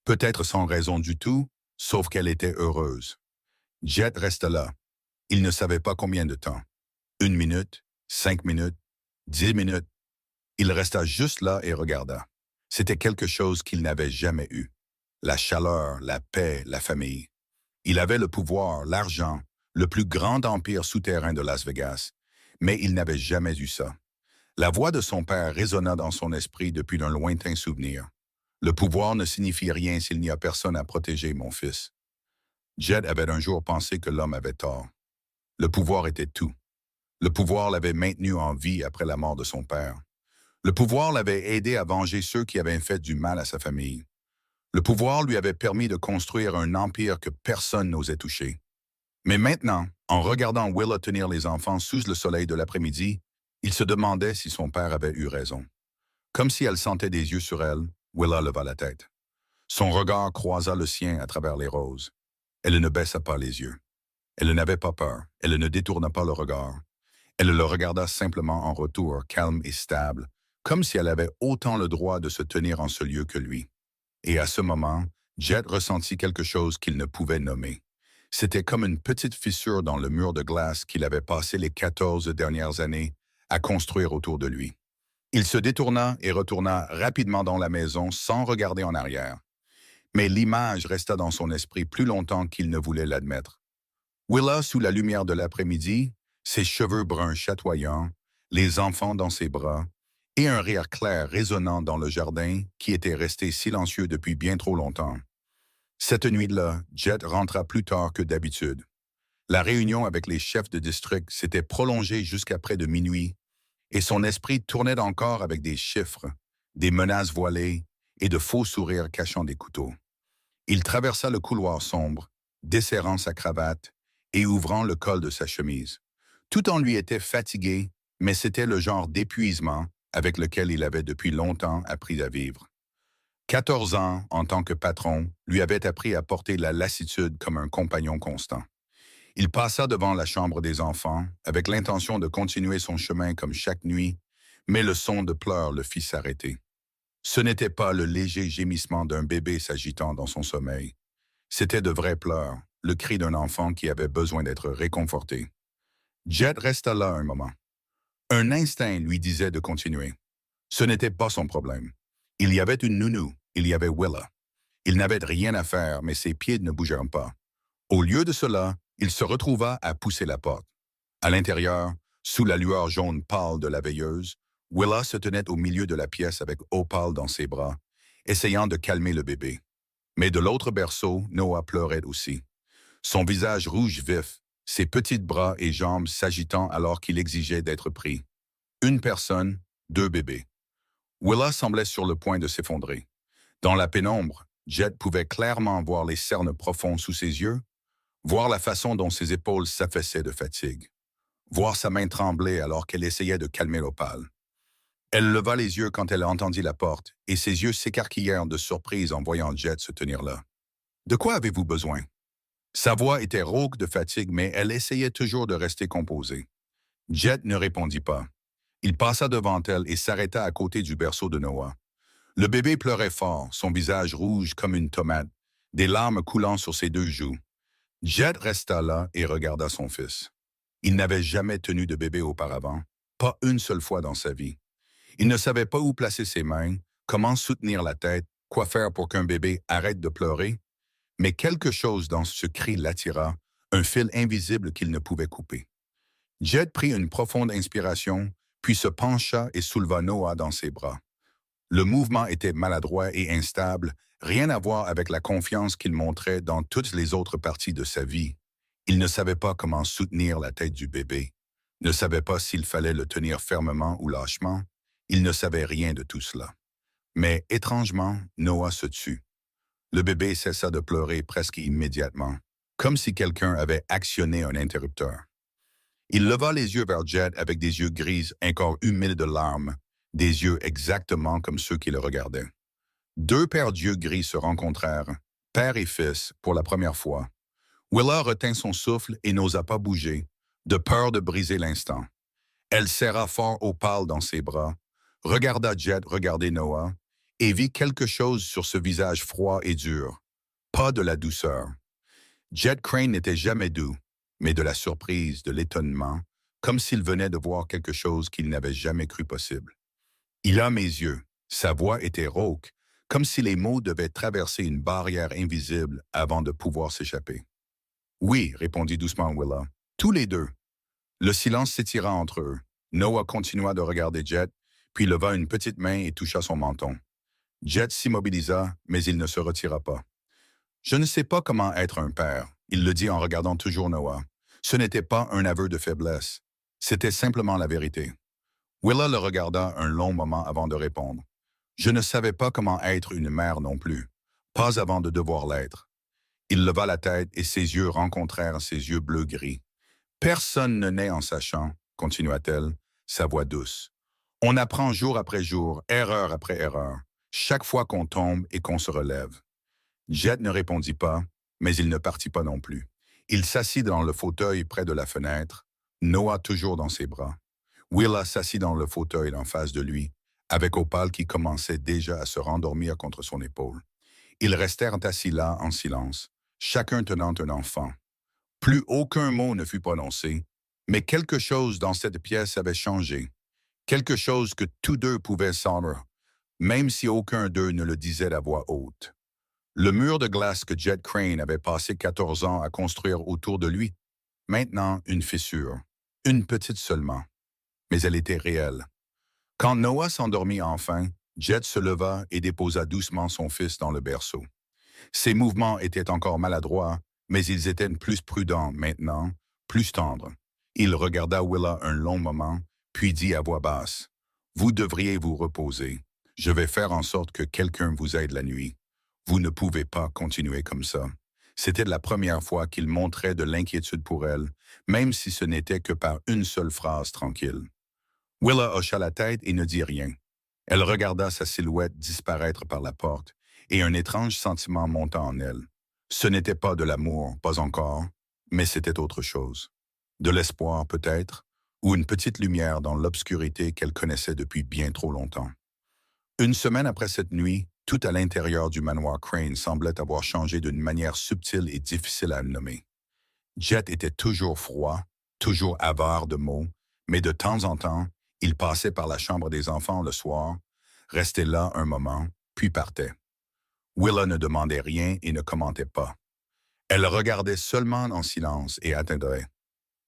peut-être sans raison du tout, sauf qu'elle était heureuse. Jet resta là. Il ne savait pas combien de temps. 1 minute, 5 minutes, 10 minutes. Il resta juste là et regarda. C'était quelque chose qu'il n'avait jamais eu. La chaleur, la paix, la famille. Il avait le pouvoir, l'argent, le plus grand empire souterrain de Las Vegas, mais il n'avait jamais eu ça. La voix de son père résonna dans son esprit depuis d'un lointain souvenir. Le pouvoir ne signifie rien s'il n'y a personne à protéger, mon fils. Jed avait un jour pensé que l'homme avait tort. Le pouvoir était tout. Le pouvoir l'avait maintenu en vie après la mort de son père. Le pouvoir l'avait aidé à venger ceux qui avaient fait du mal à sa famille. Le pouvoir lui avait permis de construire un empire que personne n'osait toucher. Mais maintenant, en regardant Willa tenir les enfants sous le soleil de l'après-midi, il se demandait si son père avait eu raison. Comme si elle sentait des yeux sur elle, Willa leva la tête. Son regard croisa le sien à travers les roses. Elle ne baissa pas les yeux. Elle n'avait pas peur. Elle ne détourna pas le regard. Elle le regarda simplement en retour, calme et stable, comme si elle avait autant le droit de se tenir en ce lieu que lui. Et à ce moment, Jet ressentit quelque chose qu'il ne pouvait nommer. C'était comme une petite fissure dans le mur de glace qu'il avait passé les 14 dernières années à construire autour de lui. Il se détourna et retourna rapidement dans la maison sans regarder en arrière. Mais l'image resta dans son esprit plus longtemps qu'il ne voulait l'admettre. Willa, sous la lumière de l'après-midi, ses cheveux bruns chatoyants, les enfants dans ses bras, et un rire clair résonnant dans le jardin qui était resté silencieux depuis bien trop longtemps. Cette nuit-là, Jet rentra plus tard que d'habitude. La réunion avec les chefs de district s'était prolongée jusqu'à près de minuit, et son esprit tournait encore avec des chiffres, des menaces voilées et de faux sourires cachant des couteaux. Il traversa le couloir sombre, desserrant sa cravate et ouvrant le col de sa chemise. Tout en lui était fatigué, mais c'était le genre d'épuisement avec lequel il avait depuis longtemps appris à vivre. 14 ans, en tant que patron, lui avaient appris à porter la lassitude comme un compagnon constant. Il passa devant la chambre des enfants, avec l'intention de continuer son chemin comme chaque nuit, mais le son de pleurs le fit s'arrêter. Ce n'était pas le léger gémissement d'un bébé s'agitant dans son sommeil. C'était de vrais pleurs, le cri d'un enfant qui avait besoin d'être réconforté. Jet resta là un moment. Un instinct lui disait de continuer. Ce n'était pas son problème. Il y avait une nounou, il y avait Willa. Il n'avait rien à faire, mais ses pieds ne bougèrent pas. Au lieu de cela, il se retrouva à pousser la porte. À l'intérieur, sous la lueur jaune pâle de la veilleuse, Willa se tenait au milieu de la pièce avec Opal dans ses bras, essayant de calmer le bébé. Mais de l'autre berceau, Noah pleurait aussi. Son visage rouge vif, ses petits bras et jambes s'agitant alors qu'il exigeait d'être pris. Une personne, deux bébés. Willa semblait sur le point de s'effondrer. Dans la pénombre, Jet pouvait clairement voir les cernes profonds sous ses yeux, voir la façon dont ses épaules s'affaissaient de fatigue, voir sa main trembler alors qu'elle essayait de calmer l'Opale. Elle leva les yeux quand elle entendit la porte, et ses yeux s'écarquillèrent de surprise en voyant Jet se tenir là. « De quoi avez-vous besoin ?» Sa voix était rauque de fatigue, mais elle essayait toujours de rester composée. Jet ne répondit pas. Il passa devant elle et s'arrêta à côté du berceau de Noah. Le bébé pleurait fort, son visage rouge comme une tomate, des larmes coulant sur ses deux joues. Jet resta là et regarda son fils. Il n'avait jamais tenu de bébé auparavant, pas une seule fois dans sa vie. Il ne savait pas où placer ses mains, comment soutenir la tête, quoi faire pour qu'un bébé arrête de pleurer, mais quelque chose dans ce cri l'attira, un fil invisible qu'il ne pouvait couper. Jet prit une profonde inspiration, puis se pencha et souleva Noah dans ses bras. Le mouvement était maladroit et instable, rien à voir avec la confiance qu'il montrait dans toutes les autres parties de sa vie. Il ne savait pas comment soutenir la tête du bébé, ne savait pas s'il fallait le tenir fermement ou lâchement. Il ne savait rien de tout cela. Mais étrangement, Noah se tut. Le bébé cessa de pleurer presque immédiatement, comme si quelqu'un avait actionné un interrupteur. Il leva les yeux vers Jet avec des yeux gris encore humides de larmes, des yeux exactement comme ceux qui le regardaient. Deux paires d'yeux gris se rencontrèrent, père et fils, pour la première fois. Willa retint son souffle et n'osa pas bouger, de peur de briser l'instant. Elle serra fort Opal dans ses bras, regarda Jet regarder Noah, et vit quelque chose sur ce visage froid et dur. Pas de la douceur. Jet Crane n'était jamais doux, mais de la surprise, de l'étonnement, comme s'il venait de voir quelque chose qu'il n'avait jamais cru possible. Il a mes yeux. Sa voix était rauque, comme si les mots devaient traverser une barrière invisible avant de pouvoir s'échapper. Oui, répondit doucement Willa. Tous les deux. Le silence s'étira entre eux. Noah continua de regarder Jet, puis leva une petite main et toucha son menton. Jet s'immobilisa, mais il ne se retira pas. Je ne sais pas comment être un père, il le dit en regardant toujours Noah. Ce n'était pas un aveu de faiblesse. C'était simplement la vérité. Willa le regarda un long moment avant de répondre. Je ne savais pas comment être une mère non plus, pas avant de devoir l'être. Il leva la tête et ses yeux rencontrèrent ses yeux bleu-gris. Personne ne naît en sachant, continua-t-elle, sa voix douce. On apprend jour après jour, erreur après erreur, chaque fois qu'on tombe et qu'on se relève. Jet ne répondit pas, mais il ne partit pas non plus. Il s'assit dans le fauteuil près de la fenêtre, Noah toujours dans ses bras. Willa s'assit dans le fauteuil en face de lui, avec Opal qui commençait déjà à se rendormir contre son épaule. Ils restèrent assis là en silence, chacun tenant un enfant. Plus aucun mot ne fut prononcé, mais quelque chose dans cette pièce avait changé, quelque chose que tous deux pouvaient sentir, même si aucun d'eux ne le disait à voix haute. Le mur de glace que Jed Crane avait passé 14 ans à construire autour de lui, maintenant une fissure. Une petite seulement, mais elle était réelle. Quand Noah s'endormit enfin, Jed se leva et déposa doucement son fils dans le berceau. Ses mouvements étaient encore maladroits, mais ils étaient plus prudents maintenant, plus tendres. Il regarda Willa un long moment, puis dit à voix basse, « Vous devriez vous reposer. Je vais faire en sorte que quelqu'un vous aide la nuit. Vous ne pouvez pas continuer comme ça. » C'était la première fois qu'il montrait de l'inquiétude pour elle, même si ce n'était que par une seule phrase tranquille. Willa hocha la tête et ne dit rien. Elle regarda sa silhouette disparaître par la porte, et un étrange sentiment monta en elle. Ce n'était pas de l'amour, pas encore, mais c'était autre chose. De l'espoir peut-être, ou une petite lumière dans l'obscurité qu'elle connaissait depuis bien trop longtemps. Une semaine après cette nuit, tout à l'intérieur du manoir Crane semblait avoir changé d'une manière subtile et difficile à nommer. Jet était toujours froid, toujours avare de mots, mais de temps en temps, il passait par la chambre des enfants le soir, restait là un moment, puis partait. Willa ne demandait rien et ne commentait pas. Elle regardait seulement en silence et attendait.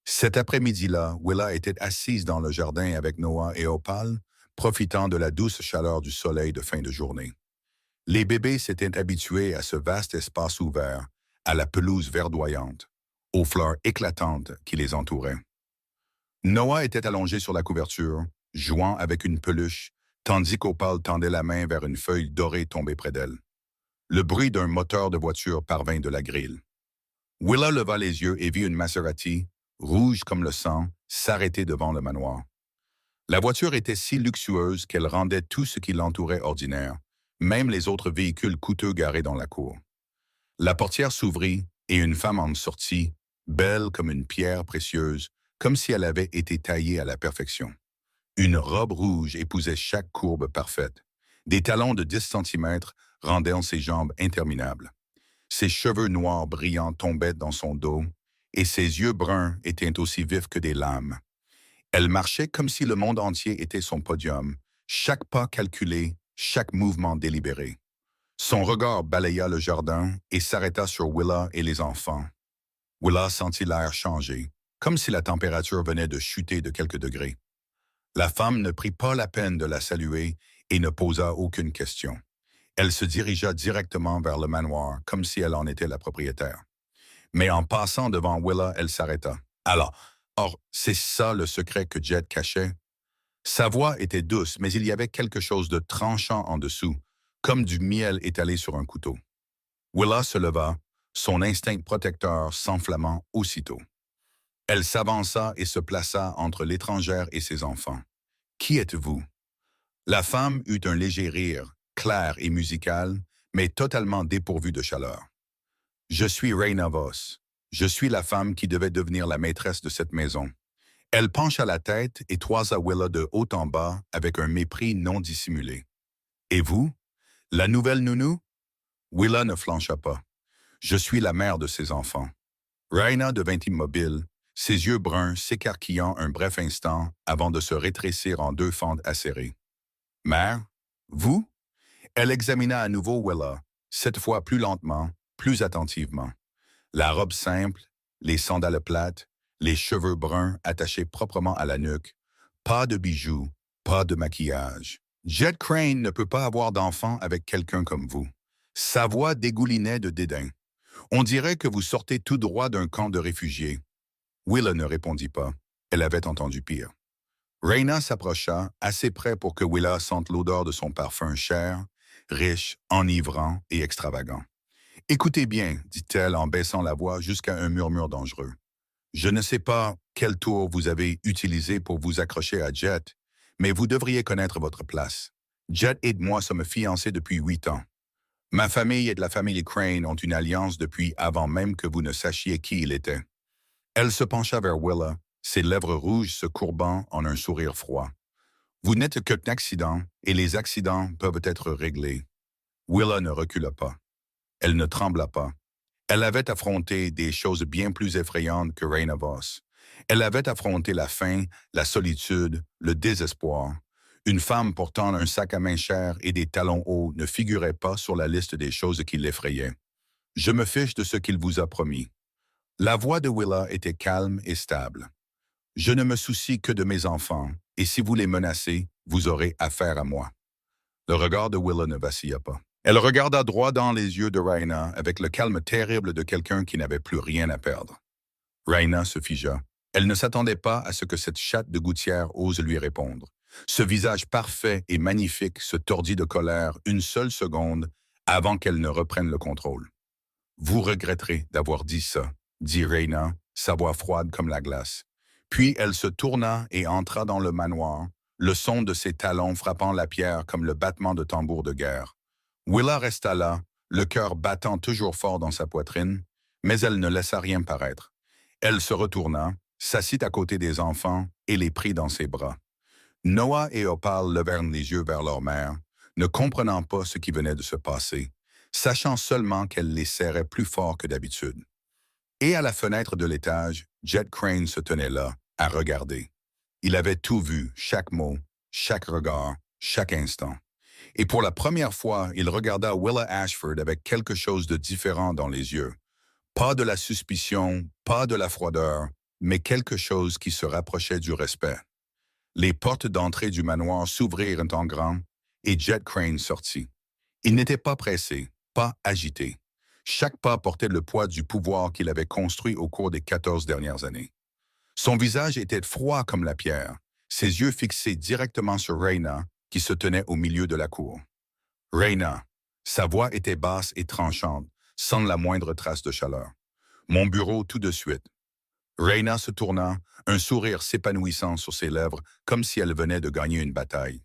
Cet après-midi-là, Willa était assise dans le jardin avec Noah et Opal, profitant de la douce chaleur du soleil de fin de journée. Les bébés s'étaient habitués à ce vaste espace ouvert, à la pelouse verdoyante, aux fleurs éclatantes qui les entouraient. Noah était allongé sur la couverture, jouant avec une peluche, tandis qu'Opal tendait la main vers une feuille dorée tombée près d'elle. Le bruit d'un moteur de voiture parvint de la grille. Willa leva les yeux et vit une Maserati, rouge comme le sang, s'arrêter devant le manoir. La voiture était si luxueuse qu'elle rendait tout ce qui l'entourait ordinaire, même les autres véhicules coûteux garés dans la cour. La portière s'ouvrit et une femme en sortit, belle comme une pierre précieuse, comme si elle avait été taillée à la perfection. Une robe rouge épousait chaque courbe parfaite. Des talons de 10 centimètres rendaient ses jambes interminables. Ses cheveux noirs brillants tombaient dans son dos, et ses yeux bruns étaient aussi vifs que des lames. Elle marchait comme si le monde entier était son podium, chaque pas calculé, chaque mouvement délibéré. Son regard balaya le jardin et s'arrêta sur Willa et les enfants. Willa sentit l'air changer, comme si la température venait de chuter de quelques degrés. La femme ne prit pas la peine de la saluer et ne posa aucune question. Elle se dirigea directement vers le manoir, comme si elle en était la propriétaire. Mais en passant devant Willa, elle s'arrêta. Or, c'est ça le secret que Jet cachait. Sa voix était douce, mais il y avait quelque chose de tranchant en dessous, comme du miel étalé sur un couteau. Willa se leva, son instinct protecteur s'enflammant aussitôt. Elle s'avança et se plaça entre l'étrangère et ses enfants. « Qui êtes-vous? » La femme eut un léger rire, clair et musical, mais totalement dépourvu de chaleur. « Je suis Raina Voss. Je suis la femme qui devait devenir la maîtresse de cette maison. » Elle pencha la tête et toisa Willa de haut en bas avec un mépris non dissimulé. « Et vous? La nouvelle nounou? » Willa ne flancha pas. « Je suis la mère de ses enfants. » Raina devint immobile, ses yeux bruns s'écarquillant un bref instant avant de se rétrécir en deux fentes acérées. « Mère? Vous? » Elle examina à nouveau Willa, cette fois plus lentement, plus attentivement. La robe simple, les sandales plates, les cheveux bruns attachés proprement à la nuque, pas de bijoux, pas de maquillage. Jet Crane ne peut pas avoir d'enfant avec quelqu'un comme vous. Sa voix dégoulinait de dédain. On dirait que vous sortez tout droit d'un camp de réfugiés. Willa ne répondit pas. Elle avait entendu pire. Raina s'approcha, assez près pour que Willa sente l'odeur de son parfum cher, riche, enivrant et extravagant. « Écoutez bien, dit-elle en baissant la voix jusqu'à un murmure dangereux. Je ne sais pas quel tour vous avez utilisé pour vous accrocher à Jet, mais vous devriez connaître votre place. Jet et moi sommes fiancés depuis 8 ans. Ma famille et de la famille Crane ont une alliance depuis avant même que vous ne sachiez qui il était. » Elle se pencha vers Willa, ses lèvres rouges se courbant en un sourire froid. « Vous n'êtes qu'un accident, et les accidents peuvent être réglés. » Willa ne recula pas. Elle ne trembla pas. Elle avait affronté des choses bien plus effrayantes que Raina Voss. Elle avait affronté la faim, la solitude, le désespoir. Une femme portant un sac à main cher et des talons hauts ne figurait pas sur la liste des choses qui l'effrayaient. Je me fiche de ce qu'il vous a promis. La voix de Willa était calme et stable. Je ne me soucie que de mes enfants, et si vous les menacez, vous aurez affaire à moi. Le regard de Willa ne vacilla pas. Elle regarda droit dans les yeux de Raina avec le calme terrible de quelqu'un qui n'avait plus rien à perdre. Raina se figea. Elle ne s'attendait pas à ce que cette chatte de gouttière ose lui répondre. Ce visage parfait et magnifique se tordit de colère une seule seconde avant qu'elle ne reprenne le contrôle. Vous regretterez d'avoir dit ça, dit Raina, sa voix froide comme la glace. Puis elle se tourna et entra dans le manoir, le son de ses talons frappant la pierre comme le battement de tambour de guerre. Willa resta là, le cœur battant toujours fort dans sa poitrine, mais elle ne laissa rien paraître. Elle se retourna, s'assit à côté des enfants et les prit dans ses bras. Noah et Opal levèrent les yeux vers leur mère, ne comprenant pas ce qui venait de se passer, sachant seulement qu'elle les serrait plus fort que d'habitude. Et à la fenêtre de l'étage, Jet Crane se tenait là, à regarder. Il avait tout vu, chaque mot, chaque regard, chaque instant. Et pour la première fois, il regarda Willa Ashford avec quelque chose de différent dans les yeux. Pas de la suspicion, pas de la froideur, mais quelque chose qui se rapprochait du respect. Les portes d'entrée du manoir s'ouvrirent en grand, et Jet Crane sortit. Il n'était pas pressé, pas agité. Chaque pas portait le poids du pouvoir qu'il avait construit au cours des 14 dernières années. Son visage était froid comme la pierre, ses yeux fixés directement sur Raina, qui se tenait au milieu de la cour. Raina, sa voix était basse et tranchante, sans la moindre trace de chaleur. Mon bureau tout de suite. Raina se tourna, un sourire s'épanouissant sur ses lèvres, comme si elle venait de gagner une bataille.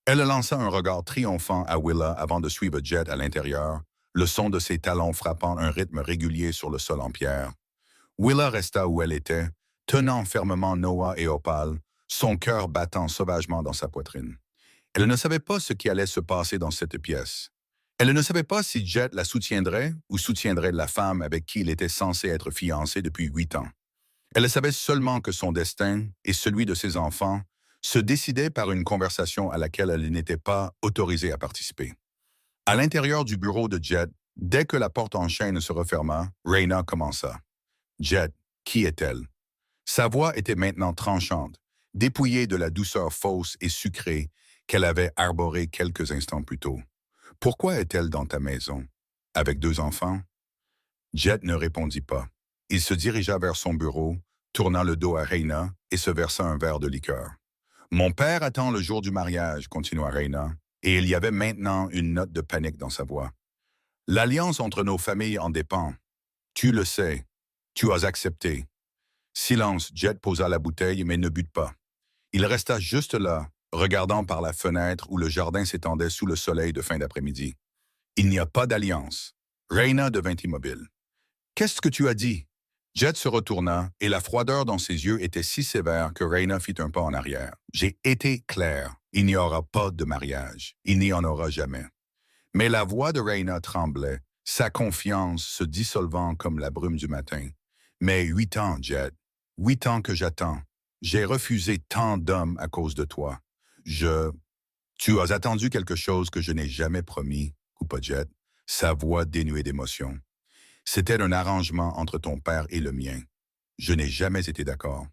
Elle lança un regard triomphant à Willa avant de suivre Jet à l'intérieur, le son de ses talons frappant un rythme régulier sur le sol en pierre. Willa resta où elle était, tenant fermement Noah et Opal, son cœur battant sauvagement dans sa poitrine. Elle ne savait pas ce qui allait se passer dans cette pièce. Elle ne savait pas si Jet la soutiendrait ou soutiendrait la femme avec qui il était censé être fiancé depuis 8 ans. Elle savait seulement que son destin et celui de ses enfants se décidaient par une conversation à laquelle elle n'était pas autorisée à participer. À l'intérieur du bureau de Jet, dès que la porte en chaîne se referma, Raina commença. Jet, qui est-elle? Sa voix était maintenant tranchante, dépouillée de la douceur fausse et sucrée qu'elle avait arborée quelques instants plus tôt. Pourquoi est-elle dans ta maison? Avec 2 enfants? Jet ne répondit pas. Il se dirigea vers son bureau, tourna le dos à Raina et se versa un verre de liqueur. Mon père attend le jour du mariage, continua Raina, et il y avait maintenant une note de panique dans sa voix. L'alliance entre nos familles en dépend. Tu le sais. Tu as accepté. Silence, Jet posa la bouteille mais ne but pas. Il resta juste là, regardant par la fenêtre où le jardin s'étendait sous le soleil de fin d'après-midi. Il n'y a pas d'alliance. Raina devint immobile. Qu'est-ce que tu as dit? Jet se retourna et la froideur dans ses yeux était si sévère que Raina fit un pas en arrière. J'ai été clair. Il n'y aura pas de mariage. Il n'y en aura jamais. Mais la voix de Raina tremblait, sa confiance se dissolvant comme la brume du matin. Mais 8 ans, Jet. 8 ans que j'attends. J'ai refusé tant d'hommes à cause de toi. Tu as attendu quelque chose que je n'ai jamais promis, coupa Jet, sa voix dénuée d'émotion. C'était un arrangement entre ton père et le mien. Je n'ai jamais été d'accord.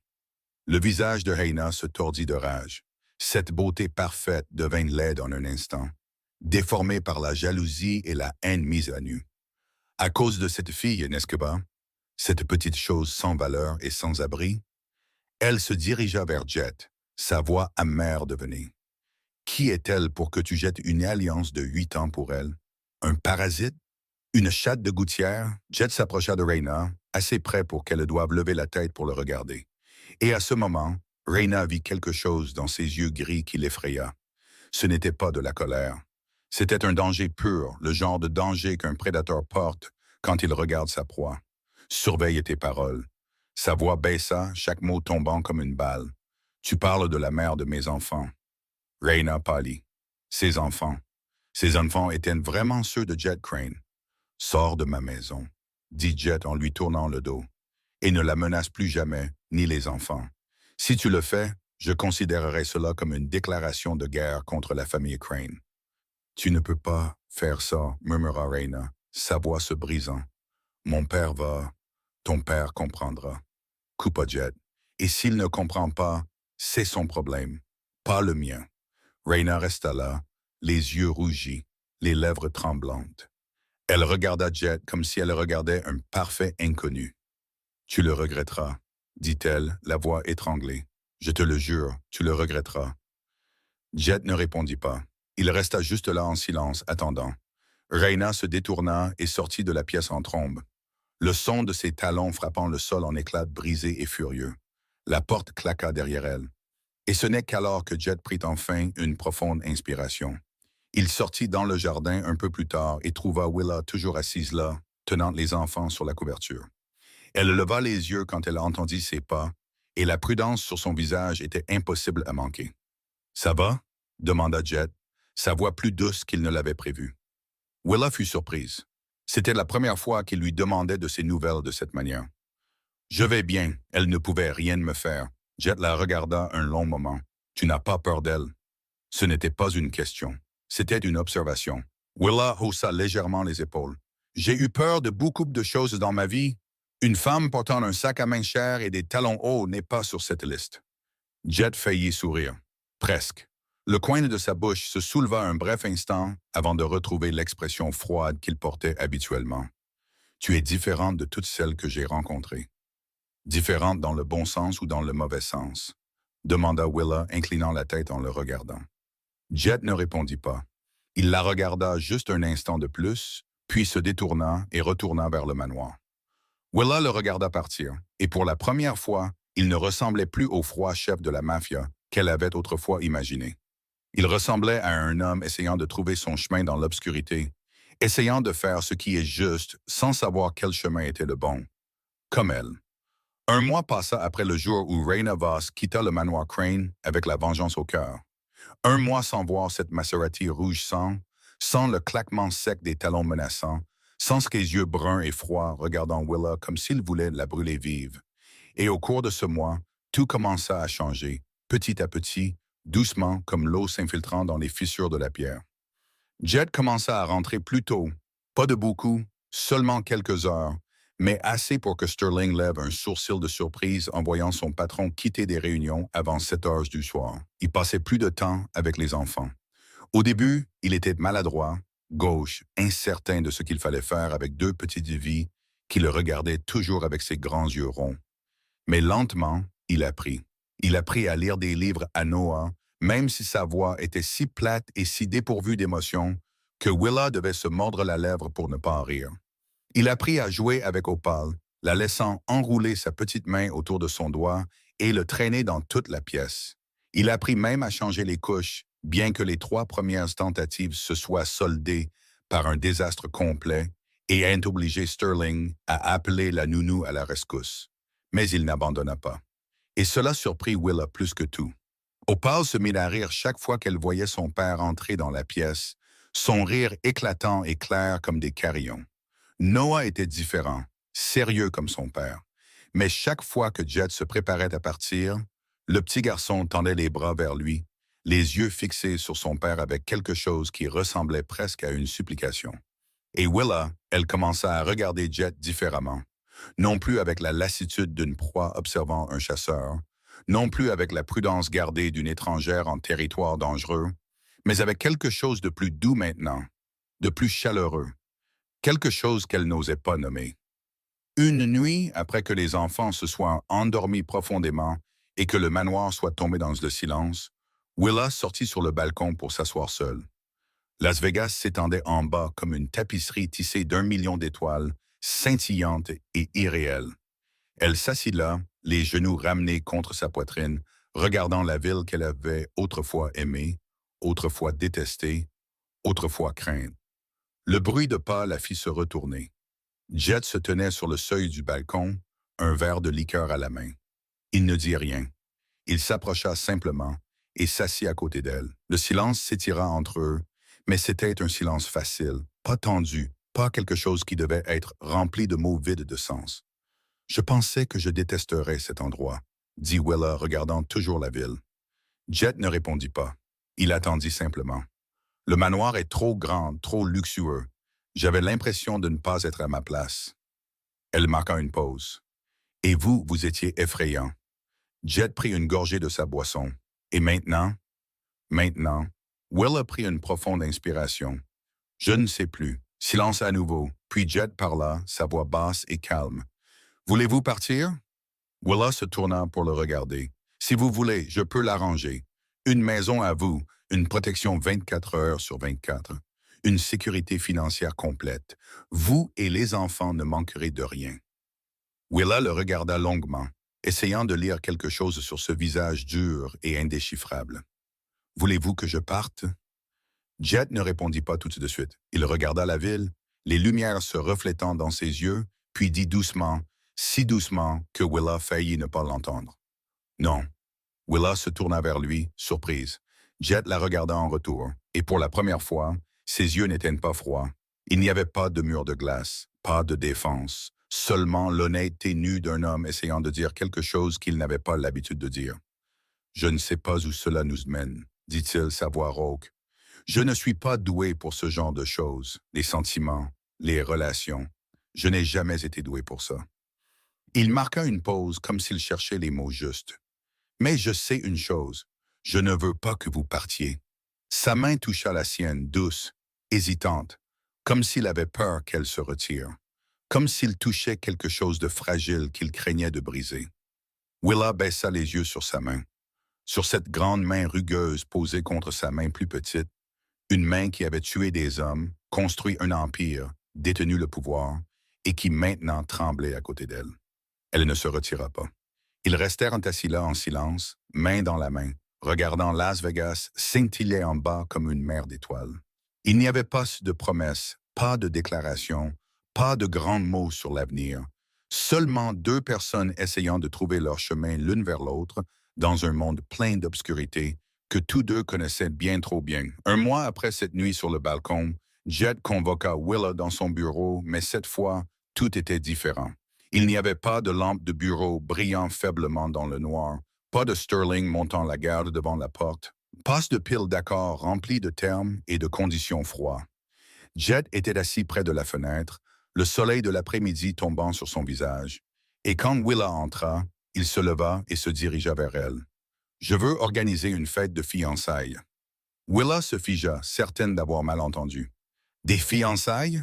Le visage de Raina se tordit de rage. Cette beauté parfaite devint laide en un instant, déformée par la jalousie et la haine mise à nu. À cause de cette fille, n'est-ce que pas? Cette petite chose sans valeur et sans abri? Elle se dirigea vers Jet, sa voix amère devenait. Qui est-elle pour que tu jettes une alliance de 8 ans pour elle? Un parasite? Une chatte de gouttière? Jet s'approcha de Raina, assez près pour qu'elle doive lever la tête pour le regarder. Et à ce moment, Raina vit quelque chose dans ses yeux gris qui l'effraya. Ce n'était pas de la colère. C'était un danger pur, le genre de danger qu'un prédateur porte quand il regarde sa proie. Surveille tes paroles. Sa voix baissa, chaque mot tombant comme une balle. Tu parles de la mère de mes enfants. Raina pâlit. Ses enfants. Ses enfants étaient vraiment ceux de Jet Crane. Sors de ma maison, dit Jet en lui tournant le dos, et ne la menace plus jamais, ni les enfants. Si tu le fais, Je considérerais cela comme une déclaration de guerre contre la famille Crane. Tu ne peux pas faire ça, murmura Raina, sa voix se brisant. Mon père va... Ton père comprendra. Coupa Jet. Et s'il ne comprend pas, c'est son problème, pas le mien. Raina resta là, les yeux rougis, les lèvres tremblantes. Elle regarda Jet comme si elle regardait un parfait inconnu. Tu le regretteras, dit-elle, la voix étranglée. Je te le jure, tu le regretteras. Jet ne répondit pas. Il resta juste là en silence, attendant. Raina se détourna et sortit de la pièce en trombe. Le son de ses talons frappant le sol en éclats brisés et furieux. La porte claqua derrière elle. Et ce n'est qu'alors que Jet prit enfin une profonde inspiration. Il sortit dans le jardin un peu plus tard et trouva Willa toujours assise là, tenant les enfants sur la couverture. Elle leva les yeux quand elle entendit ses pas, et la prudence sur son visage était impossible à manquer. « Ça va ?» demanda Jet, sa voix plus douce qu'il ne l'avait prévu. Willa fut surprise. C'était la première fois qu'il lui demandait de ses nouvelles de cette manière. « Je vais bien, elle ne pouvait rien me faire. » Jet la regarda un long moment. « Tu n'as pas peur d'elle ?» Ce n'était pas une question. C'était une observation. Willa haussa légèrement les épaules. « J'ai eu peur de beaucoup de choses dans ma vie. Une femme portant un sac à main cher et des talons hauts n'est pas sur cette liste. » Jet faillit sourire. Presque. Le coin de sa bouche se souleva un bref instant avant de retrouver l'expression froide qu'il portait habituellement. « Tu es différente de toutes celles que j'ai rencontrées. » « Différente dans le bon sens ou dans le mauvais sens ?» demanda Willa, inclinant la tête en le regardant. Jet ne répondit pas. Il la regarda juste un instant de plus, puis se détourna et retourna vers le manoir. Willa le regarda partir, et pour la première fois, il ne ressemblait plus au froid chef de la mafia qu'elle avait autrefois imaginé. Il ressemblait à un homme essayant de trouver son chemin dans l'obscurité, essayant de faire ce qui est juste sans savoir quel chemin était le bon. Comme elle. Un mois passa après le jour où Raina Voss quitta le manoir Crane avec la vengeance au cœur. Un mois sans voir cette Maserati rouge sang, sans le claquement sec des talons menaçants, sans ses yeux bruns et froids regardant Willa comme s'il voulait la brûler vive. Et au cours de ce mois, tout commença à changer, petit à petit, doucement comme l'eau s'infiltrant dans les fissures de la pierre. Jet commença à rentrer plus tôt, pas de beaucoup, seulement quelques heures, mais assez pour que Sterling lève un sourcil de surprise en voyant son patron quitter des réunions avant 7 heures du soir. Il passait plus de temps avec les enfants. Au début, il était maladroit, gauche, incertain de ce qu'il fallait faire avec deux petites vies qui le regardaient toujours avec ses grands yeux ronds. Mais lentement, il apprit. Il apprit à lire des livres à Noah, même si sa voix était si plate et si dépourvue d'émotion que Willa devait se mordre la lèvre pour ne pas en rire. Il apprit à jouer avec Opal, la laissant enrouler sa petite main autour de son doigt et le traîner dans toute la pièce. Il apprit même à changer les couches, bien que les 3 premières tentatives se soient soldées par un désastre complet et ait obligé Sterling à appeler la nounou à la rescousse. Mais il n'abandonna pas. Et cela surprit Willa plus que tout. Opal se mit à rire chaque fois qu'elle voyait son père entrer dans la pièce, son rire éclatant et clair comme des carillons. Noah était différent, sérieux comme son père. Mais chaque fois que Jet se préparait à partir, le petit garçon tendait les bras vers lui, les yeux fixés sur son père avec quelque chose qui ressemblait presque à une supplication. Et Willa, elle commença à regarder Jet différemment, non plus avec la lassitude d'une proie observant un chasseur, non plus avec la prudence gardée d'une étrangère en territoire dangereux, mais avec quelque chose de plus doux maintenant, de plus chaleureux. Quelque chose qu'elle n'osait pas nommer. Une nuit, après que les enfants se soient endormis profondément et que le manoir soit tombé dans le silence, Willa sortit sur le balcon pour s'asseoir seule. Las Vegas s'étendait en bas comme une tapisserie tissée d'1 million d'étoiles, scintillantes et irréelles. Elle s'assit là, les genoux ramenés contre sa poitrine, regardant la ville qu'elle avait autrefois aimée, autrefois détestée, autrefois crainte. Le bruit de pas la fit se retourner. Jet se tenait sur le seuil du balcon, un verre de liqueur à la main. Il ne dit rien. Il s'approcha simplement et s'assit à côté d'elle. Le silence s'étira entre eux, mais c'était un silence facile, pas tendu, pas quelque chose qui devait être rempli de mots vides de sens. « Je pensais que je détesterais cet endroit », dit Willa regardant toujours la ville. Jet ne répondit pas. Il attendit simplement. Le manoir est trop grand, trop luxueux. J'avais l'impression de ne pas être à ma place. Elle marqua une pause. Et vous, vous étiez effrayant. Jet prit une gorgée de sa boisson. Et maintenant, Will a pris une profonde inspiration. Je ne sais plus. Silence à nouveau. Puis Jet parla, sa voix basse et calme. Voulez-vous partir? Willa se tourna pour le regarder. Si vous voulez, je peux l'arranger. Une maison à vous, une protection 24 heures sur 24, une sécurité financière complète. Vous et les enfants ne manquerez de rien. Willa le regarda longuement, essayant de lire quelque chose sur ce visage dur et indéchiffrable. Voulez-vous que je parte? Jet ne répondit pas tout de suite. Il regarda la ville, les lumières se reflétant dans ses yeux, puis dit doucement, si doucement que Willa faillit ne pas l'entendre. Non. Willa se tourna vers lui, surprise. Jet la regarda en retour, et pour la première fois, ses yeux n'étaient pas froids. Il n'y avait pas de mur de glace, pas de défense, seulement l'honnêteté nue d'un homme essayant de dire quelque chose qu'il n'avait pas l'habitude de dire. Je ne sais pas où cela nous mène, dit-il, sa voix rauque. Je ne suis pas doué pour ce genre de choses, les sentiments, les relations. Je n'ai jamais été doué pour ça. Il marqua une pause comme s'il cherchait les mots justes. Mais je sais une chose, je ne veux pas que vous partiez. Sa main toucha la sienne, douce, hésitante, comme s'il avait peur qu'elle se retire, comme s'il touchait quelque chose de fragile qu'il craignait de briser. Willa baissa les yeux sur sa main, sur cette grande main rugueuse posée contre sa main plus petite, une main qui avait tué des hommes, construit un empire, détenu le pouvoir, et qui maintenant tremblait à côté d'elle. Elle ne se retira pas. Ils restèrent assis là en silence, main dans la main, regardant Las Vegas scintiller en bas comme une mer d'étoiles. Il n'y avait pas de promesses, pas de déclarations, pas de grands mots sur l'avenir. Seulement deux personnes essayant de trouver leur chemin l'une vers l'autre dans un monde plein d'obscurité que tous deux connaissaient bien trop bien. Un mois après cette nuit sur le balcon, Jet convoqua Willa dans son bureau, mais cette fois, tout était différent. Il n'y avait pas de lampe de bureau brillant faiblement dans le noir, pas de Sterling montant la garde devant la porte, pas de pile d'accords remplis de termes et de conditions froides. Jet était assis près de la fenêtre, le soleil de l'après-midi tombant sur son visage, et quand Willa entra, il se leva et se dirigea vers elle. « Je veux organiser une fête de fiançailles. » Willa se figea, certaine d'avoir mal entendu. « Des fiançailles? »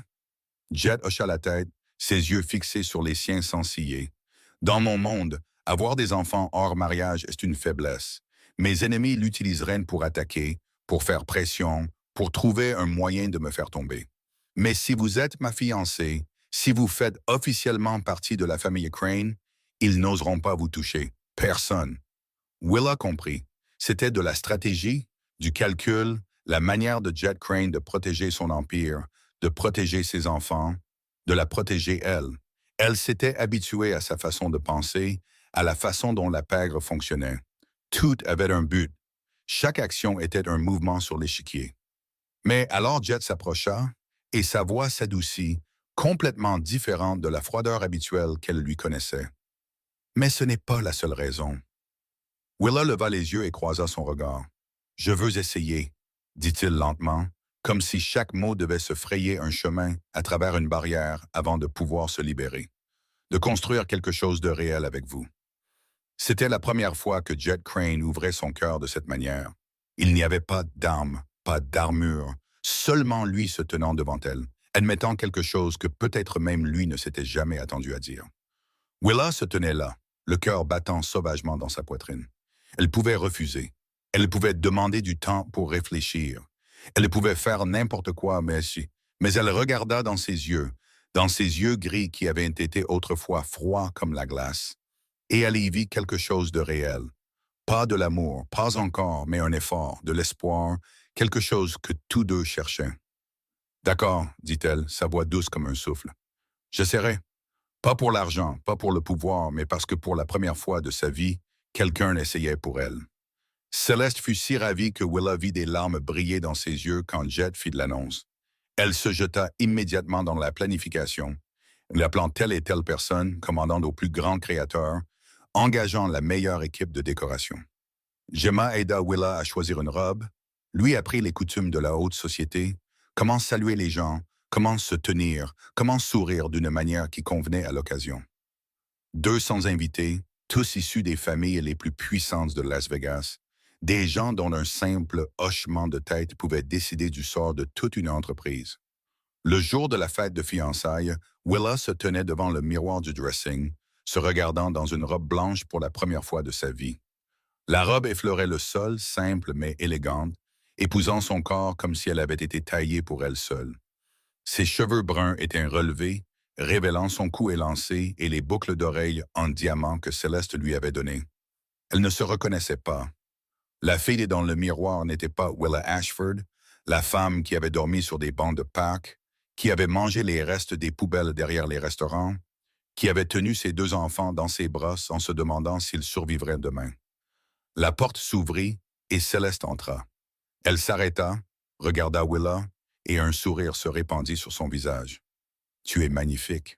Jet hocha la tête, ses yeux fixés sur les siens sans ciller. « Dans mon monde, avoir des enfants hors mariage est une faiblesse. Mes ennemis l'utiliseraient pour attaquer, pour faire pression, pour trouver un moyen de me faire tomber. Mais si vous êtes ma fiancée, si vous faites officiellement partie de la famille Crane, ils n'oseront pas vous toucher. Personne. » Willa comprit. C'était de la stratégie, du calcul, la manière de Jet Crane de protéger son empire, de protéger ses enfants, de la protéger elle. Elle s'était habituée à sa façon de penser, à la façon dont la pègre fonctionnait. Tout avait un but. Chaque action était un mouvement sur l'échiquier. Mais alors Jet s'approcha, et sa voix s'adoucit, complètement différente de la froideur habituelle qu'elle lui connaissait. Mais ce n'est pas la seule raison. Willa leva les yeux et croisa son regard. « Je veux essayer, » dit-il lentement, comme si chaque mot devait se frayer un chemin à travers une barrière avant de pouvoir se libérer, de construire quelque chose de réel avec vous. C'était la première fois que Jet Crane ouvrait son cœur de cette manière. Il n'y avait pas d'armes, pas d'armure, seulement lui se tenant devant elle, admettant quelque chose que peut-être même lui ne s'était jamais attendu à dire. Willa se tenait là, le cœur battant sauvagement dans sa poitrine. Elle pouvait refuser. Elle pouvait demander du temps pour réfléchir. Elle pouvait faire n'importe quoi, mais elle regarda dans ses yeux gris qui avaient été autrefois froids comme la glace, et elle y vit quelque chose de réel. Pas de l'amour, pas encore, mais un effort, de l'espoir, quelque chose que tous deux cherchaient. « D'accord, dit-elle, sa voix douce comme un souffle. « J'essaierai. Pas pour l'argent, pas pour le pouvoir, mais parce que pour la première fois de sa vie, quelqu'un essayait pour elle. » Céleste fut si ravie que Willa vit des larmes briller dans ses yeux quand Jet fit de l'annonce. Elle se jeta immédiatement dans la planification, l'appelant telle et telle personne, commandant aux plus grands créateurs, engageant la meilleure équipe de décoration. Gemma aida Willa à choisir une robe. Lui apprit les coutumes de la haute société, comment saluer les gens, comment se tenir, comment sourire d'une manière qui convenait à l'occasion. 200 invités, tous issus des familles les plus puissantes de Las Vegas, des gens dont un simple hochement de tête pouvait décider du sort de toute une entreprise. Le jour de la fête de fiançailles, Willa se tenait devant le miroir du dressing, se regardant dans une robe blanche pour la première fois de sa vie. La robe effleurait le sol, simple mais élégante, épousant son corps comme si elle avait été taillée pour elle seule. Ses cheveux bruns étaient relevés, révélant son cou élancé et les boucles d'oreilles en diamant que Céleste lui avait données. Elle ne se reconnaissait pas. La fille dans le miroir n'était pas Willa Ashford, la femme qui avait dormi sur des bancs de Pâques, qui avait mangé les restes des poubelles derrière les restaurants, qui avait tenu ses 2 enfants dans ses bras en se demandant s'ils survivraient demain. La porte s'ouvrit et Céleste entra. Elle s'arrêta, regarda Willa et un sourire se répandit sur son visage. « Tu es magnifique. »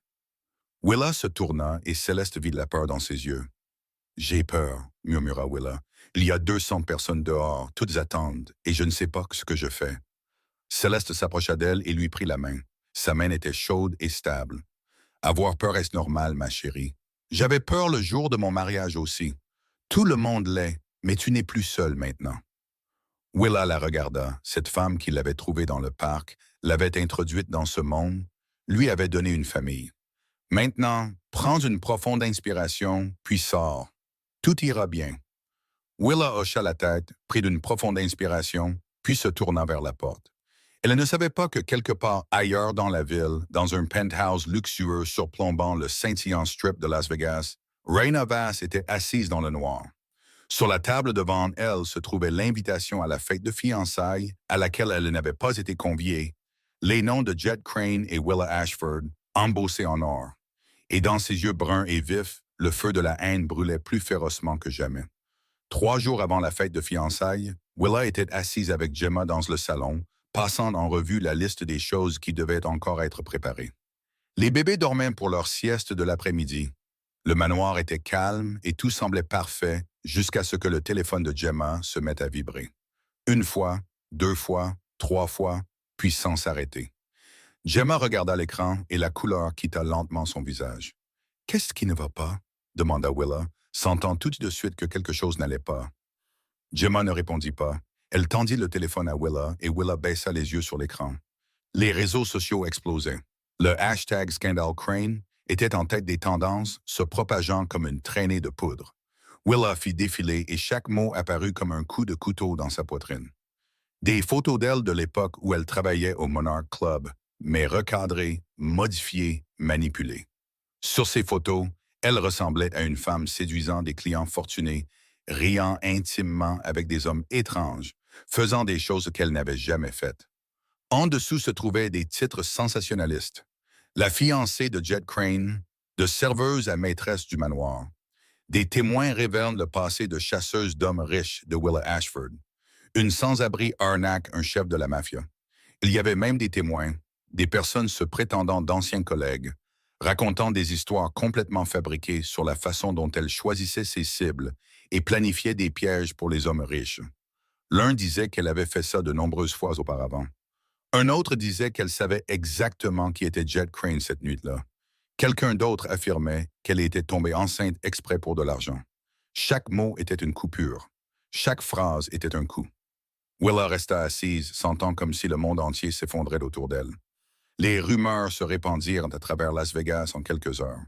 Willa se tourna et Céleste vit la peur dans ses yeux. « J'ai peur, » murmura Willa. « Il y a 200 personnes dehors, toutes attendent, et je ne sais pas ce que je fais. » Céleste s'approcha d'elle et lui prit la main. Sa main était chaude et stable. « Avoir peur est normal, ma chérie. J'avais peur le jour de mon mariage aussi. Tout le monde l'est, mais tu n'es plus seule maintenant. » Willa la regarda. Cette femme qui l'avait trouvée dans le parc, l'avait introduite dans ce monde, lui avait donné une famille. Maintenant, prends une profonde inspiration, puis sors. Tout ira bien. Willa hocha la tête, prit d'une profonde inspiration, puis se tourna vers la porte. Elle ne savait pas que quelque part ailleurs dans la ville, dans un penthouse luxueux surplombant le scintillant strip de Las Vegas, Raina Vass était assise dans le noir. Sur la table devant elle se trouvait l'invitation à la fête de fiançailles à laquelle elle n'avait pas été conviée, les noms de Jet Crane et Willa Ashford, embossés en or. Et dans ses yeux bruns et vifs, le feu de la haine brûlait plus férocement que jamais. 3 jours avant la fête de fiançailles, Willa était assise avec Gemma dans le salon, passant en revue la liste des choses qui devaient encore être préparées. Les bébés dormaient pour leur sieste de l'après-midi. Le manoir était calme et tout semblait parfait jusqu'à ce que le téléphone de Gemma se mette à vibrer. 1 fois, 2 fois, 3 fois, puis sans s'arrêter. Gemma regarda l'écran et la couleur quitta lentement son visage. « Qu'est-ce qui ne va pas ?» demanda Willa, sentant tout de suite que quelque chose n'allait pas. Gemma ne répondit pas. Elle tendit le téléphone à Willa et Willa baissa les yeux sur l'écran. Les réseaux sociaux explosaient. Le hashtag Scandal Crane était en tête des tendances, se propageant comme une traînée de poudre. Willa fit défiler et chaque mot apparut comme un coup de couteau dans sa poitrine. Des photos d'elle de l'époque où elle travaillait au Monarch Club, mais recadrées, modifiées, manipulées. Sur ces photos, elle ressemblait à une femme séduisant des clients fortunés, riant intimement avec des hommes étranges, faisant des choses qu'elle n'avait jamais faites. En dessous se trouvaient des titres sensationnalistes. La fiancée de Jet Crane, de serveuse à maîtresse du manoir. Des témoins révèlent le passé de chasseuse d'hommes riches de Willa Ashford. Une sans-abri arnaque un chef de la mafia. Il y avait même des témoins, des personnes se prétendant d'anciens collègues, racontant des histoires complètement fabriquées sur la façon dont elle choisissait ses cibles et planifiait des pièges pour les hommes riches. L'un disait qu'elle avait fait ça de nombreuses fois auparavant. Un autre disait qu'elle savait exactement qui était Jet Crane cette nuit-là. Quelqu'un d'autre affirmait qu'elle était tombée enceinte exprès pour de l'argent. Chaque mot était une coupure. Chaque phrase était un coup. Willa resta assise, sentant comme si le monde entier s'effondrait autour d'elle. Les rumeurs se répandirent à travers Las Vegas en quelques heures.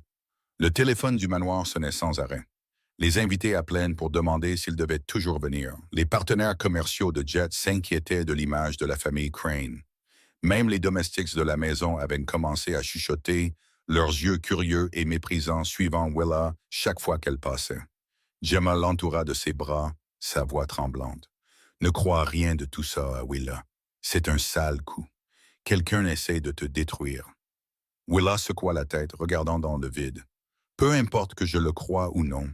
Le téléphone du manoir sonnait sans arrêt. Les invités appelaient pour demander s'ils devaient toujours venir. Les partenaires commerciaux de Jet s'inquiétaient de l'image de la famille Crane. Même les domestiques de la maison avaient commencé à chuchoter, leurs yeux curieux et méprisants suivant Willa chaque fois qu'elle passait. Gemma l'entoura de ses bras, sa voix tremblante. « Ne crois rien de tout ça, Willa. C'est un sale coup. Quelqu'un essaie de te détruire. » Willa secoua la tête, regardant dans le vide. « Peu importe que je le croie ou non.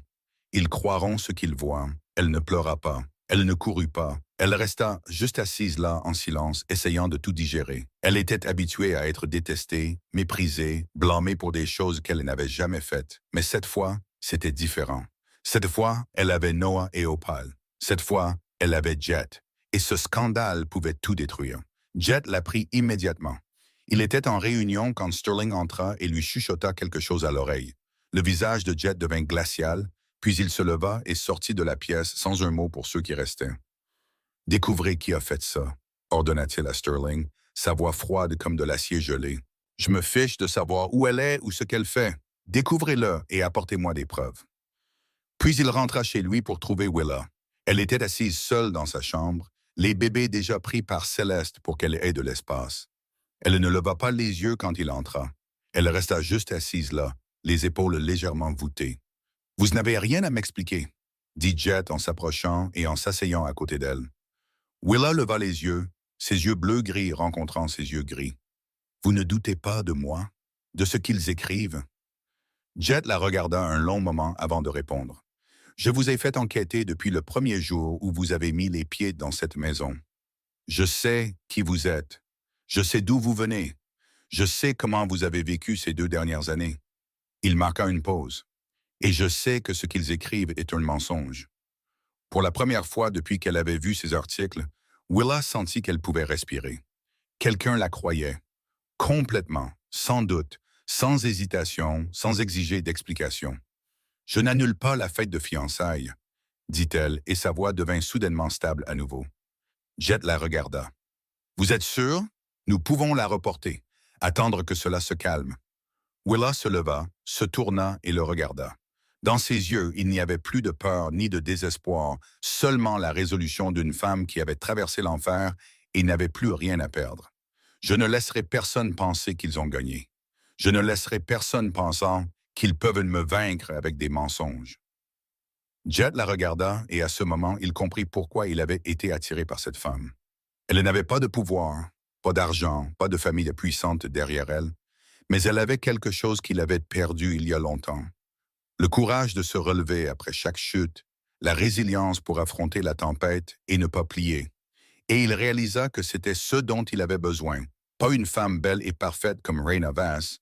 Ils croiront ce qu'ils voient. » Elle ne pleura pas. Elle ne courut pas. Elle resta juste assise là en silence, essayant de tout digérer. Elle était habituée à être détestée, méprisée, blâmée pour des choses qu'elle n'avait jamais faites. Mais cette fois, c'était différent. Cette fois, elle avait Noah et Opal. Cette fois, elle avait Jet, et ce scandale pouvait tout détruire. Jet l'a pris immédiatement. Il était en réunion quand Sterling entra et lui chuchota quelque chose à l'oreille. Le visage de Jet devint glacial, puis il se leva et sortit de la pièce sans un mot pour ceux qui restaient. « Découvrez qui a fait ça, » ordonna-t-il à Sterling, sa voix froide comme de l'acier gelé. « Je me fiche de savoir où elle est ou ce qu'elle fait. Découvrez-le et apportez-moi des preuves. » Puis il rentra chez lui pour trouver Willa. Elle était assise seule dans sa chambre, les bébés déjà pris par Céleste pour qu'elle ait de l'espace. Elle ne leva pas les yeux quand il entra. Elle resta juste assise là, les épaules légèrement voûtées. « Vous n'avez rien à m'expliquer, » dit Jet en s'approchant et en s'asseyant à côté d'elle. Willa leva les yeux, ses yeux bleu-gris rencontrant ses yeux gris. « Vous ne doutez pas de moi, de ce qu'ils écrivent? » Jet la regarda un long moment avant de répondre. « Je vous ai fait enquêter depuis le premier jour où vous avez mis les pieds dans cette maison. Je sais qui vous êtes. Je sais d'où vous venez. Je sais comment vous avez vécu ces 2 dernières années. » Il marqua une pause. « Et je sais que ce qu'ils écrivent est un mensonge. » Pour la première fois depuis qu'elle avait vu ces articles, Willa sentit qu'elle pouvait respirer. Quelqu'un la croyait. Complètement, sans doute, sans hésitation, sans exiger d'explication. « Je n'annule pas la fête de fiançailles, » dit-elle, et sa voix devint soudainement stable à nouveau. Jet la regarda. « Vous êtes sûr? Nous pouvons la reporter. Attendre que cela se calme. » Willa se leva, se tourna et le regarda. Dans ses yeux, il n'y avait plus de peur ni de désespoir, seulement la résolution d'une femme qui avait traversé l'enfer et n'avait plus rien à perdre. « Je ne laisserai personne penser qu'ils ont gagné. Je ne laisserai personne pensant qu'ils peuvent me vaincre avec des mensonges. » Jet la regarda et à ce moment, il comprit pourquoi il avait été attiré par cette femme. Elle n'avait pas de pouvoir, pas d'argent, pas de famille puissante derrière elle, mais elle avait quelque chose qu'il avait perdu il y a longtemps. Le courage de se relever après chaque chute, la résilience pour affronter la tempête et ne pas plier. Et il réalisa que c'était ce dont il avait besoin, pas une femme belle et parfaite comme Raina Vass,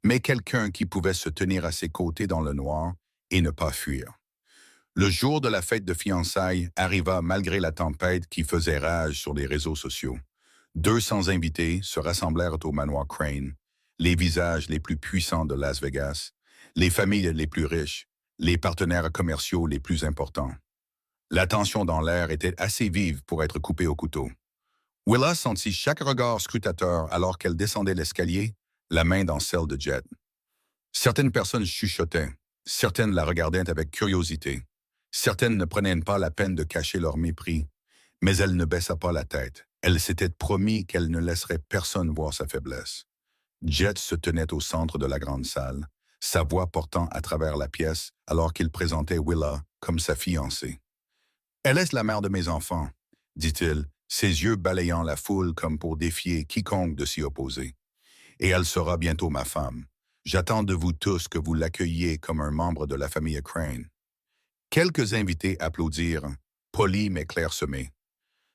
mais quelqu'un qui pouvait se tenir à ses côtés dans le noir et ne pas fuir. Le jour de la fête de fiançailles arriva malgré la tempête qui faisait rage sur les réseaux sociaux. 200 invités se rassemblèrent au manoir Crane, les visages les plus puissants de Las Vegas, les familles les plus riches, les partenaires commerciaux les plus importants. La tension dans l'air était assez vive pour être coupée au couteau. Willa sentit chaque regard scrutateur alors qu'elle descendait l'escalier, la main dans celle de Jet. Certaines personnes chuchotaient, certaines la regardaient avec curiosité, certaines ne prenaient pas la peine de cacher leur mépris, mais elle ne baissa pas la tête. Elle s'était promis qu'elle ne laisserait personne voir sa faiblesse. Jet se tenait au centre de la grande salle, sa voix portant à travers la pièce alors qu'il présentait Willa comme sa fiancée. « Elle est la mère de mes enfants, » dit-il, ses yeux balayant la foule comme pour défier quiconque de s'y opposer. « Et elle sera bientôt ma femme. J'attends de vous tous que vous l'accueilliez comme un membre de la famille Crane. » Quelques invités applaudirent, polis mais clairsemés.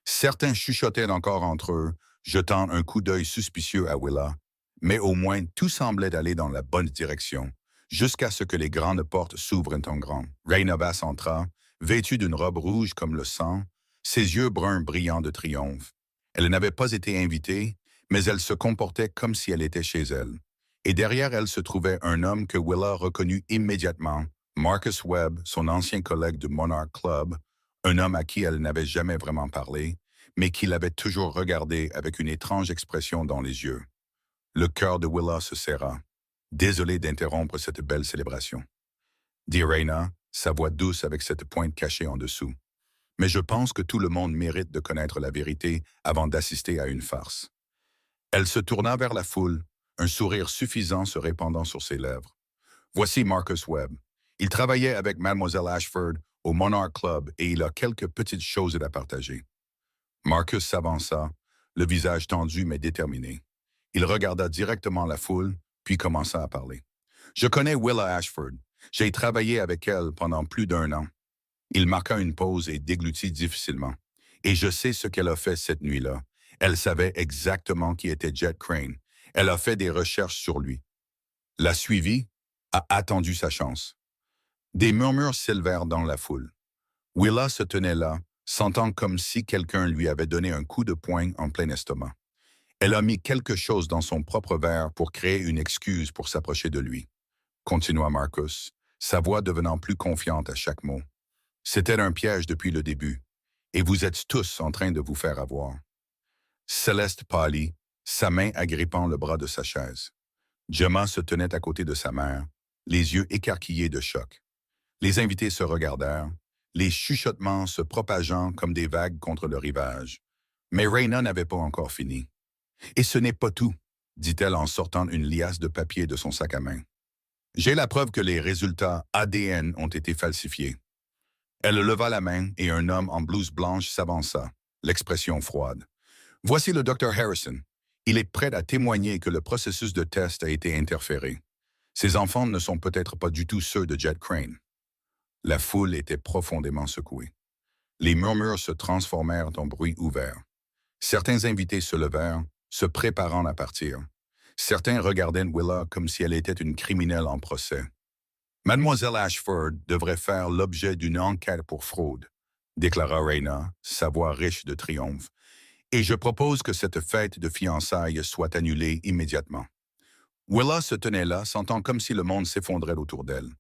Certains chuchotaient encore entre eux, jetant un coup d'œil suspicieux à Willa, mais au moins tout semblait aller dans la bonne direction, jusqu'à ce que les grandes portes s'ouvrent en grand. Raina Vass entra, vêtue d'une robe rouge comme le sang, ses yeux bruns brillants de triomphe. Elle n'avait pas été invitée, mais elle se comportait comme si elle était chez elle. Et derrière elle se trouvait un homme que Willa reconnut immédiatement, Marcus Webb, son ancien collègue du Monarch Club, un homme à qui elle n'avait jamais vraiment parlé, mais qui l'avait toujours regardé avec une étrange expression dans les yeux. Le cœur de Willa se serra. Désolé d'interrompre cette belle célébration, dit Raina, sa voix douce avec cette pointe cachée en dessous. Mais je pense que tout le monde mérite de connaître la vérité avant d'assister à une farce. Elle se tourna vers la foule, un sourire suffisant se répandant sur ses lèvres. Voici Marcus Webb. Il travaillait avec Mademoiselle Ashford au Monarch Club et il a quelques petites choses à partager. Marcus s'avança, le visage tendu mais déterminé. Il regarda directement la foule, puis commença à parler. « Je connais Willa Ashford. J'ai travaillé avec elle pendant plus d'1 an. » Il marqua une pause et déglutit difficilement. « Et je sais ce qu'elle a fait cette nuit-là. Elle savait exactement qui était Jet Crane. Elle a fait des recherches sur lui. L'a suivi, a attendu sa chance. » Des murmures s'élevèrent dans la foule. Willa se tenait là, sentant comme si quelqu'un lui avait donné un coup de poing en plein estomac. Elle a mis quelque chose dans son propre verre pour créer une excuse pour s'approcher de lui. Continua Marcus, sa voix devenant plus confiante à chaque mot. C'était un piège depuis le début, et vous êtes tous en train de vous faire avoir. Céleste pâlit, sa main agrippant le bras de sa chaise. Gemma se tenait à côté de sa mère, les yeux écarquillés de choc. Les invités se regardèrent, les chuchotements se propageant comme des vagues contre le rivage. Mais Raina n'avait pas encore fini. « Et ce n'est pas tout », dit-elle en sortant une liasse de papier de son sac à main. « J'ai la preuve que les résultats ADN ont été falsifiés. » Elle leva la main et un homme en blouse blanche s'avança, l'expression froide. « Voici le Dr. Harrison. Il est prêt à témoigner que le processus de test a été interféré. Ces enfants ne sont peut-être pas du tout ceux de Jed Crane. » La foule était profondément secouée. Les murmures se transformèrent en bruit ouvert. Certains invités se levèrent, se préparant à partir. Certains regardaient Willa comme si elle était une criminelle en procès. « Mademoiselle Ashford devrait faire l'objet d'une enquête pour fraude, » déclara Raina, sa voix riche de triomphe. « Et je propose que cette fête de fiançailles soit annulée immédiatement. » Willa se tenait là, sentant comme si le monde s'effondrait autour d'elle.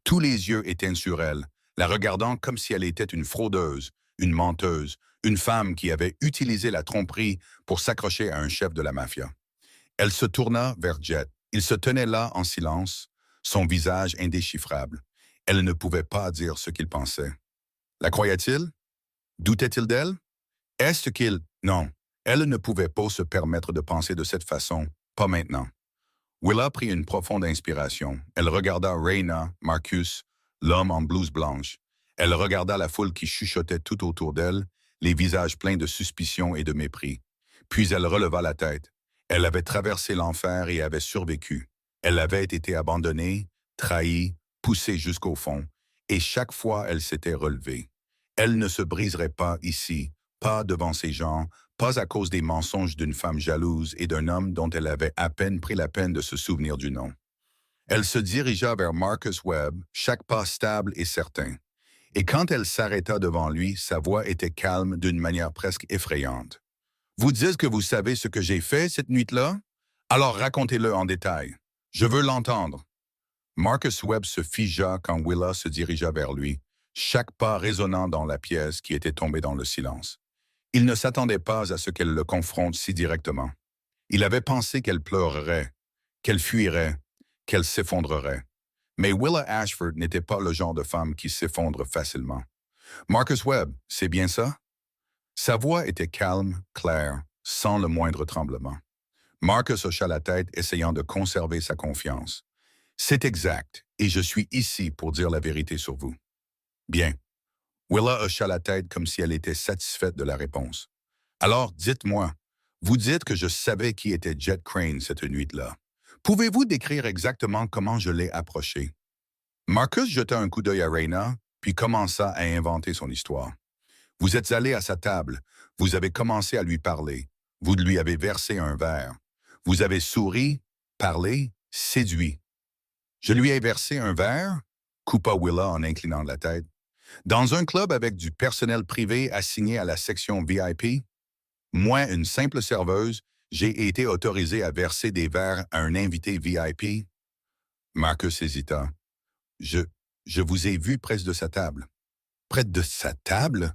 Tous les yeux étaient sur elle, la regardant comme si elle était une fraudeuse, une menteuse, une femme qui avait utilisé la tromperie pour s'accrocher à un chef de la mafia. Elle se tourna vers Jet. Il se tenait là en silence, son visage indéchiffrable. Elle ne pouvait pas dire ce qu'il pensait. La croyait-il? Doutait-il d'elle? Est-ce qu'il... Non, elle ne pouvait pas se permettre de penser de cette façon, pas maintenant. Willa prit une profonde inspiration. Elle regarda Raina, Marcus, l'homme en blouse blanche. Elle regarda la foule qui chuchotait tout autour d'elle, les visages pleins de suspicion et de mépris. Puis elle releva la tête. Elle avait traversé l'enfer et avait survécu. Elle avait été abandonnée, trahie, poussée jusqu'au fond, et chaque fois elle s'était relevée. Elle ne se briserait pas ici, pas devant ces gens, pas à cause des mensonges d'une femme jalouse et d'un homme dont elle avait à peine pris la peine de se souvenir du nom. Elle se dirigea vers Marcus Webb, chaque pas stable et certain. Et quand elle s'arrêta devant lui, sa voix était calme d'une manière presque effrayante. « Vous dites que vous savez ce que j'ai fait cette nuit-là? Alors racontez-le en détail. Je veux l'entendre. » Marcus Webb se figea quand Willa se dirigea vers lui, chaque pas résonnant dans la pièce qui était tombée dans le silence. Il ne s'attendait pas à ce qu'elle le confronte si directement. Il avait pensé qu'elle pleurerait, qu'elle fuirait, qu'elle s'effondrerait. Mais Willa Ashford n'était pas le genre de femme qui s'effondre facilement. « Marcus Webb, c'est bien ça? » Sa voix était calme, claire, sans le moindre tremblement. Marcus hocha la tête, essayant de conserver sa confiance. « C'est exact, et je suis ici pour dire la vérité sur vous. » « Bien. » Willa hocha la tête comme si elle était satisfaite de la réponse. « Alors, dites-moi, vous dites que je savais qui était Jed Crane cette nuit-là. Pouvez-vous décrire exactement comment je l'ai approché? » Marcus jeta un coup d'œil à Raina, puis commença à inventer son histoire. « Vous êtes allé à sa table, vous avez commencé à lui parler, vous lui avez versé un verre. Vous avez souri, parlé, séduit. »« Je lui ai versé un verre ?» coupa Willa en inclinant la tête. « Dans un club avec du personnel privé assigné à la section VIP? Moi, une simple serveuse, j'ai été autorisé à verser des verres à un invité VIP? » Marcus hésita. « Je vous ai vu près de sa table. »« Près de sa table? »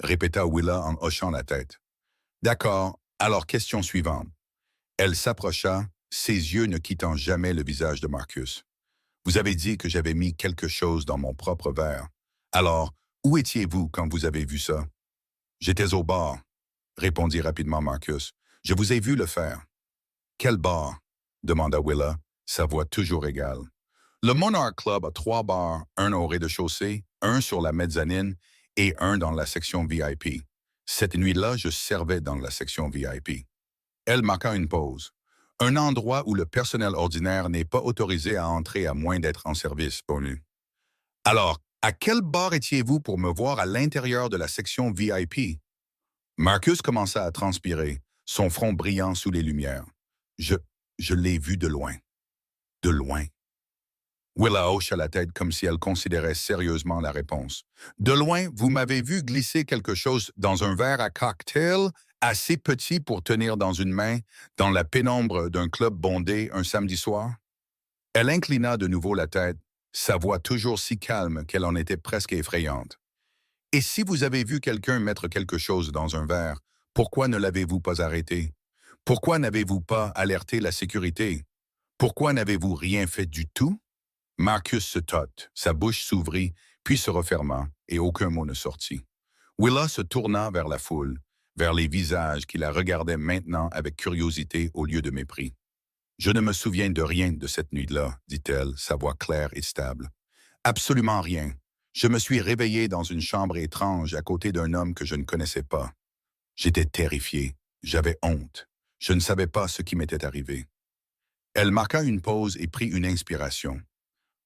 répéta Willa en hochant la tête. « D'accord, alors question suivante. » Elle s'approcha, ses yeux ne quittant jamais le visage de Marcus. « Vous avez dit que j'avais mis quelque chose dans mon propre verre. Alors, où étiez-vous quand vous avez vu ça? »« J'étais au bar, » répondit rapidement Marcus. « Je vous ai vu le faire. »« Quel bar? » demanda Willa, sa voix toujours égale. « Le Monarch Club a 3 bars, un au rez-de-chaussée, un sur la mezzanine et un dans la section VIP. Cette nuit-là, je servais dans la section VIP. » Elle marqua une pause. « Un endroit où le personnel ordinaire n'est pas autorisé à entrer à moins d'être en service, Bonnu. »« Alors, à quel bar étiez-vous pour me voir à l'intérieur de la section VIP? » Marcus commença à transpirer, son front brillant sous les lumières. « Je l'ai vu de loin. De loin. » Willa hocha la tête comme si elle considérait sérieusement la réponse. De loin, vous m'avez vu glisser quelque chose dans un verre à cocktail assez petit pour tenir dans une main dans la pénombre d'un club bondé un samedi soir? Elle inclina de nouveau la tête, sa voix toujours si calme qu'elle en était presque effrayante. Et si vous avez vu quelqu'un mettre quelque chose dans un verre, pourquoi ne l'avez-vous pas arrêté? Pourquoi n'avez-vous pas alerté la sécurité? Pourquoi n'avez-vous rien fait du tout? Marcus se tâte, sa bouche s'ouvrit, puis se referma, et aucun mot ne sortit. Willa se tourna vers la foule, vers les visages qui la regardaient maintenant avec curiosité au lieu de mépris. Je ne me souviens de rien de cette nuit-là, dit-elle, sa voix claire et stable. Absolument rien. Je me suis réveillée dans une chambre étrange à côté d'un homme que je ne connaissais pas. J'étais terrifiée. J'avais honte. Je ne savais pas ce qui m'était arrivé. Elle marqua une pause et prit une inspiration.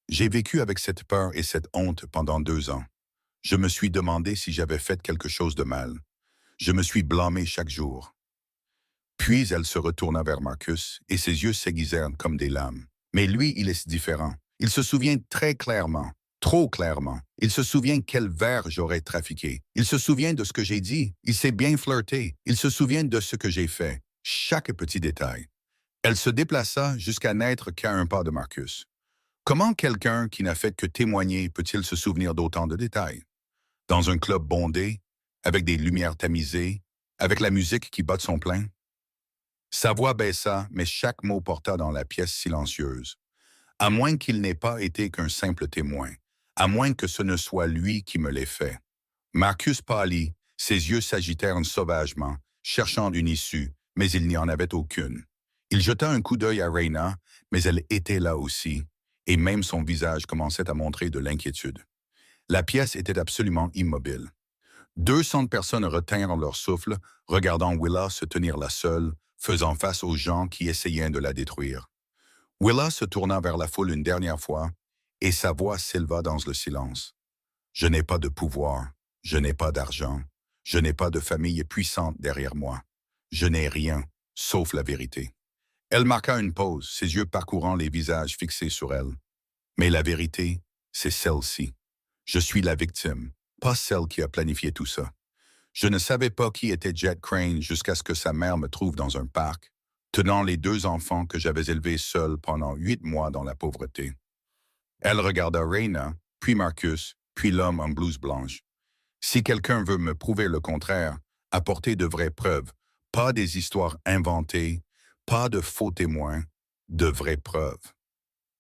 J'ai vécu avec cette peur et cette honte pendant 2 ans. Je me suis demandé si j'avais fait quelque chose de mal. Je me suis blâmé chaque jour. Puis elle se retourna vers Marcus et ses yeux s'aiguisèrent comme des lames. Mais lui, il est différent. Il se souvient très clairement, trop clairement. Il se souvient quel verre j'aurais trafiqué. Il se souvient de ce que j'ai dit. Il s'est bien flirté. Il se souvient de ce que j'ai fait. Chaque petit détail. Elle se déplaça jusqu'à n'être qu'à un pas de Marcus. Comment quelqu'un qui n'a fait que témoigner peut-il se souvenir d'autant de détails? Dans un club bondé, avec des lumières tamisées, avec la musique qui bat de son plein? Sa voix baissa, mais chaque mot porta dans la pièce silencieuse. À moins qu'il n'ait pas été qu'un simple témoin, à moins que ce ne soit lui qui me l'ait fait. Marcus pâlit, ses yeux s'agitèrent sauvagement, cherchant une issue, mais il n'y en avait aucune. Il jeta un coup d'œil à Raina, mais elle était là aussi, et même son visage commençait à montrer de l'inquiétude. La pièce était absolument immobile. 200 personnes retinrent leur souffle, regardant Willa se tenir là seule, faisant face aux gens qui essayaient de la détruire. Willa se tourna vers la foule une dernière fois, et sa voix s'éleva dans le silence. Je n'ai pas de pouvoir, je n'ai pas d'argent, je n'ai pas de famille puissante derrière moi. Je n'ai rien, sauf la vérité. Elle marqua une pause, ses yeux parcourant les visages fixés sur elle. Mais la vérité, c'est celle-ci. Je suis la victime, pas celle qui a planifié tout ça. Je ne savais pas qui était Jet Crane jusqu'à ce que sa mère me trouve dans un parc, tenant les 2 enfants que j'avais élevés seul pendant 8 mois dans la pauvreté. Elle regarda Raina, puis Marcus, puis l'homme en blouse blanche. Si quelqu'un veut me prouver le contraire, apportez de vraies preuves, pas des histoires inventées, pas de faux témoins, de vraies preuves.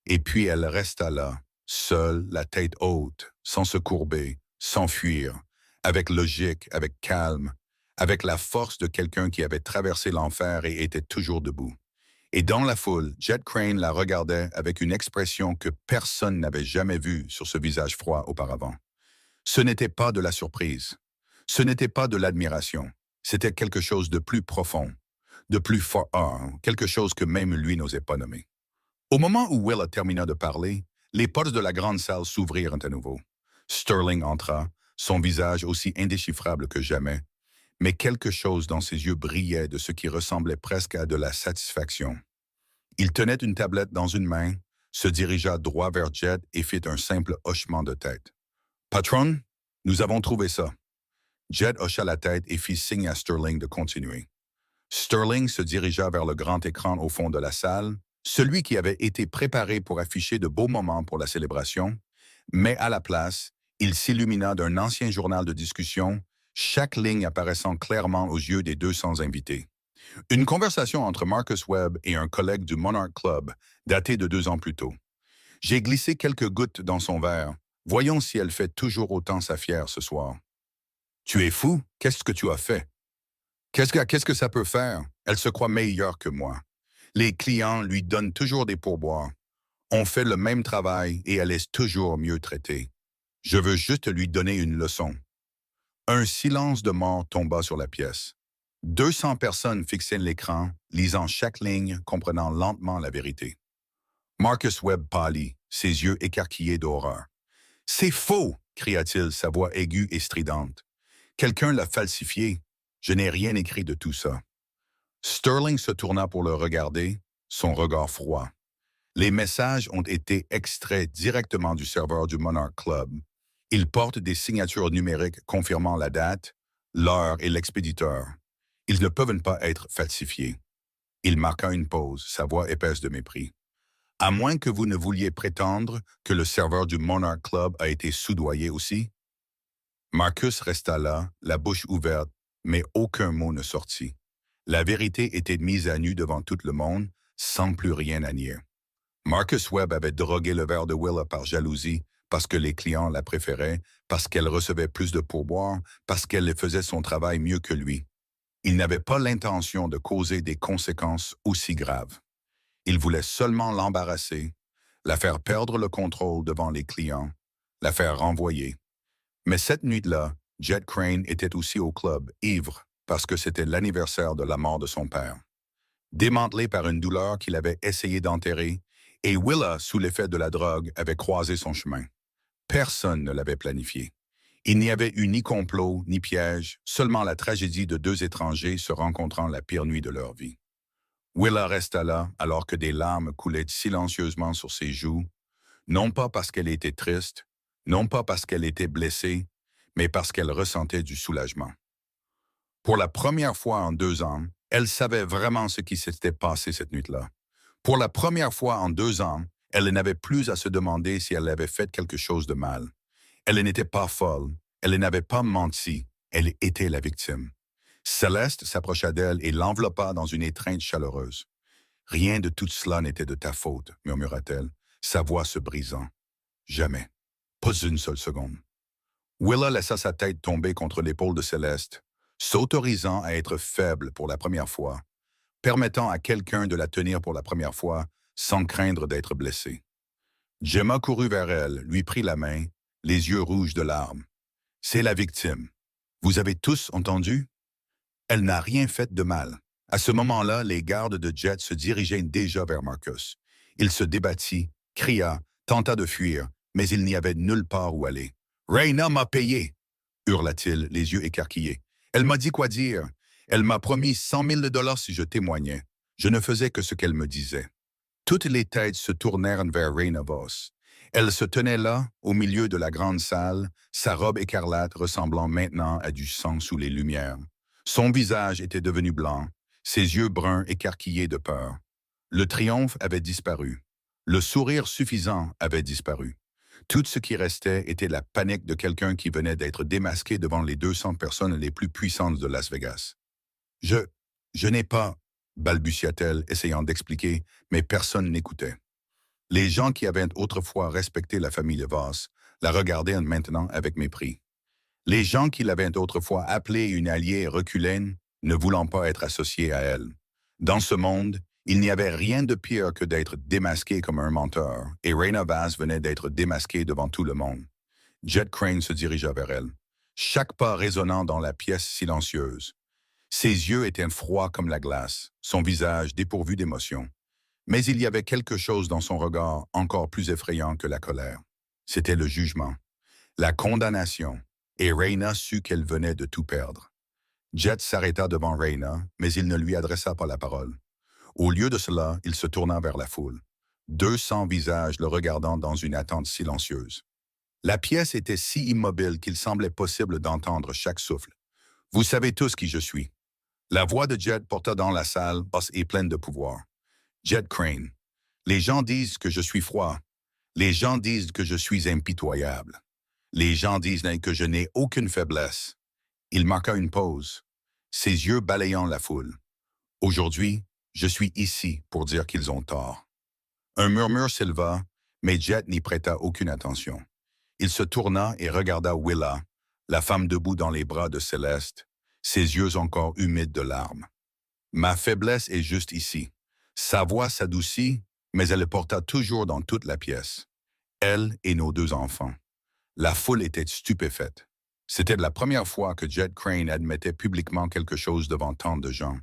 Et puis elle resta là, seule, la tête haute, sans se courber, sans fuir, avec logique, avec calme, avec la force de quelqu'un qui avait traversé l'enfer et était toujours debout. Et dans la foule, Jet Crane la regardait avec une expression que personne n'avait jamais vue sur ce visage froid auparavant. Ce n'était pas de la surprise, ce n'était pas de l'admiration, c'était quelque chose de plus profond, de plus fort, quelque chose que même lui n'osait pas nommer. Au moment où Willa termina de parler, les portes de la grande salle s'ouvrirent à nouveau. Sterling entra, son visage aussi indéchiffrable que jamais, mais quelque chose dans ses yeux brillait de ce qui ressemblait presque à de la satisfaction. Il tenait une tablette dans une main, se dirigea droit vers Jet et fit un simple hochement de tête. « Patron, nous avons trouvé ça. » Jet hocha la tête et fit signe à Sterling de continuer. Sterling se dirigea vers le grand écran au fond de la salle, celui qui avait été préparé pour afficher de beaux moments pour la célébration, mais à la place, il s'illumina d'un ancien journal de discussion, chaque ligne apparaissant clairement aux yeux des 200 invités. Une conversation entre Marcus Webb et un collègue du Monarch Club, datée de 2 ans plus tôt. J'ai glissé quelques gouttes dans son verre. Voyons si elle fait toujours autant sa fière ce soir. Tu es fou? Qu'est-ce que tu as fait? Qu'est-ce que ça peut faire? Elle se croit meilleure que moi. Les clients lui donnent toujours des pourboires. On fait le même travail et elle est toujours mieux traitée. Je veux juste lui donner une leçon. Un silence de mort tomba sur la pièce. 200 personnes fixaient l'écran, lisant chaque ligne, comprenant lentement la vérité. Marcus Webb pâlit, ses yeux écarquillés d'horreur. « C'est faux! » cria-t-il, sa voix aiguë et stridente. « Quelqu'un l'a falsifié. Je n'ai rien écrit de tout ça. » Sterling se tourna pour le regarder, son regard froid. Les messages ont été extraits directement du serveur du Monarch Club. Ils portent des signatures numériques confirmant la date, l'heure et l'expéditeur. Ils ne peuvent pas être falsifiés. Il marqua une pause, sa voix épaisse de mépris. À moins que vous ne vouliez prétendre que le serveur du Monarch Club a été soudoyé aussi? Marcus resta là, la bouche ouverte, mais aucun mot ne sortit. La vérité était mise à nu devant tout le monde, sans plus rien à nier. Marcus Webb avait drogué le verre de Willa par jalousie, parce que les clients la préféraient, parce qu'elle recevait plus de pourboires, parce qu'elle faisait son travail mieux que lui. Il n'avait pas l'intention de causer des conséquences aussi graves. Il voulait seulement l'embarrasser, la faire perdre le contrôle devant les clients, la faire renvoyer. Mais cette nuit-là, Jet Crane était aussi au club, ivre, parce que c'était l'anniversaire de la mort de son père. Démantelé par une douleur qu'il avait essayé d'enterrer, et Willa, sous l'effet de la drogue, avait croisé son chemin. Personne ne l'avait planifié. Il n'y avait eu ni complot, ni piège, seulement la tragédie de deux étrangers se rencontrant la pire nuit de leur vie. Willa resta là alors que des larmes coulaient silencieusement sur ses joues, non pas parce qu'elle était triste, non pas parce qu'elle était blessée, mais parce qu'elle ressentait du soulagement. Pour la première fois en 2 ans, elle savait vraiment ce qui s'était passé cette nuit-là. Pour la première fois en 2 ans, elle n'avait plus à se demander si elle avait fait quelque chose de mal. Elle n'était pas folle, elle n'avait pas menti, elle était la victime. Céleste s'approcha d'elle et l'enveloppa dans une étreinte chaleureuse. « Rien de tout cela n'était de ta faute, » murmura-t-elle, sa voix se brisant. « Jamais. Pas une seule seconde. » Willa laissa sa tête tomber contre l'épaule de Céleste, s'autorisant à être faible pour la première fois, permettant à quelqu'un de la tenir pour la première fois sans craindre d'être blessée. Gemma courut vers elle, lui prit la main, les yeux rouges de larmes. « C'est la victime. Vous avez tous entendu? Elle n'a rien fait de mal. » À ce moment-là, les gardes de Jet se dirigeaient déjà vers Marcus. Il se débattit, cria, tenta de fuir, mais il n'y avait nulle part où aller. « Raina m'a payé !» hurla-t-il, les yeux écarquillés. « Elle m'a dit quoi dire. Elle m'a promis 100 000 $ si je témoignais. Je ne faisais que ce qu'elle me disait. » Toutes les têtes se tournèrent vers Raina Voss. Elle se tenait là, au milieu de la grande salle, sa robe écarlate ressemblant maintenant à du sang sous les lumières. Son visage était devenu blanc, ses yeux bruns écarquillés de peur. Le triomphe avait disparu. Le sourire suffisant avait disparu. Tout ce qui restait était la panique de quelqu'un qui venait d'être démasqué devant les 200 personnes les plus puissantes de Las Vegas. « Je n'ai pas... » balbutia-t-elle, essayant d'expliquer, mais personne n'écoutait. Les gens qui avaient autrefois respecté la famille Voss la regardaient maintenant avec mépris. Les gens qui l'avaient autrefois appelée une alliée reculaient, ne voulant pas être associés à elle. Dans ce monde, il n'y avait rien de pire que d'être démasqué comme un menteur, et Raina Voss venait d'être démasquée devant tout le monde. Jet Crane se dirigea vers elle, chaque pas résonnant dans la pièce silencieuse. Ses yeux étaient froids comme la glace, son visage dépourvu d'émotion. Mais il y avait quelque chose dans son regard encore plus effrayant que la colère. C'était le jugement, la condamnation, et Raina sut qu'elle venait de tout perdre. Jet s'arrêta devant Raina, mais il ne lui adressa pas la parole. Au lieu de cela, il se tourna vers la foule, 200 visages le regardant dans une attente silencieuse. La pièce était si immobile qu'il semblait possible d'entendre chaque souffle. « Vous savez tous qui je suis. » La voix de Jet porta dans la salle, basse et pleine de pouvoir. « Jet Crane. Les gens disent que je suis froid. Les gens disent que je suis impitoyable. Les gens disent que je n'ai aucune faiblesse. » Il marqua une pause, ses yeux balayant la foule. « Aujourd'hui, je suis ici pour dire qu'ils ont tort. » Un murmure s'éleva, mais Jet n'y prêta aucune attention. Il se tourna et regarda Willa, la femme debout dans les bras de Céleste, ses yeux encore humides de larmes. « Ma faiblesse est juste ici. » Sa voix s'adoucit, mais elle porta toujours dans toute la pièce. Elle et nos 2 enfants. La foule était stupéfaite. C'était la première fois que Jet Crane admettait publiquement quelque chose devant tant de gens.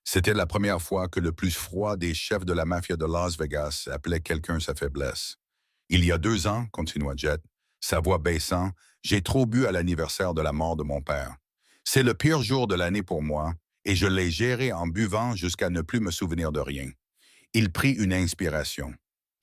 C'était la première fois que le plus froid des chefs de la mafia de Las Vegas appelait quelqu'un sa faiblesse. « Il y a 2 ans, continua Jet, sa voix baissant, j'ai trop bu à l'anniversaire de la mort de mon père. C'est le pire jour de l'année pour moi, et je l'ai géré en buvant jusqu'à ne plus me souvenir de rien. » Il prit une inspiration.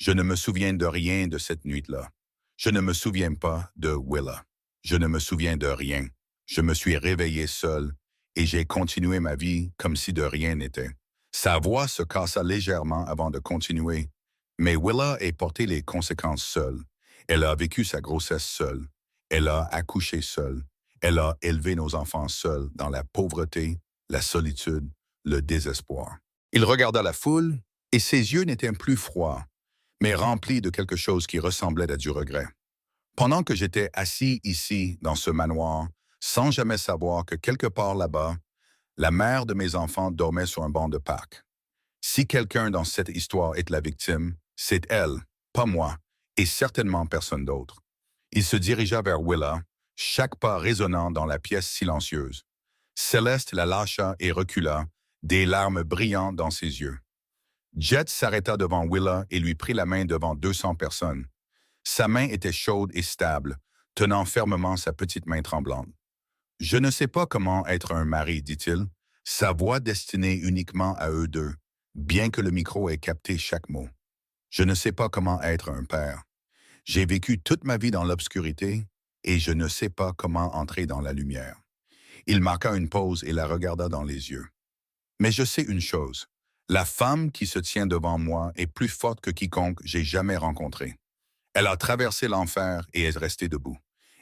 Je ne me souviens de rien de cette nuit-là. Je ne me souviens pas de Willa. Je ne me souviens de rien. Je me suis réveillé seul et j'ai continué ma vie comme si de rien n'était. Sa voix se cassa légèrement avant de continuer, mais Willa a porté les conséquences seule. Elle a vécu sa grossesse seule. Elle a accouché seule. Elle a élevé nos enfants seuls dans la pauvreté, la solitude, le désespoir. Il regarda la foule et ses yeux n'étaient plus froids, mais remplis de quelque chose qui ressemblait à du regret. Pendant que j'étais assis ici, dans ce manoir, sans jamais savoir que quelque part là-bas, la mère de mes enfants dormait sur un banc de Pâques. Si quelqu'un dans cette histoire est la victime, c'est elle, pas moi, et certainement personne d'autre. Il se dirigea vers Willa, chaque pas résonnant dans la pièce silencieuse. Céleste la lâcha et recula, des larmes brillantes dans ses yeux. Jet s'arrêta devant Willa et lui prit la main devant 200 personnes. Sa main était chaude et stable, tenant fermement sa petite main tremblante. « Je ne sais pas comment être un mari, dit-il, sa voix destinée uniquement à eux deux, bien que le micro ait capté chaque mot. Je ne sais pas comment être un père. J'ai vécu toute ma vie dans l'obscurité et je ne sais pas comment entrer dans la lumière. » Il marqua une pause et la regarda dans les yeux. « Mais je sais une chose. La femme qui se tient devant moi est plus forte que quiconque j'ai jamais rencontré. Elle a traversé l'enfer et est restée debout.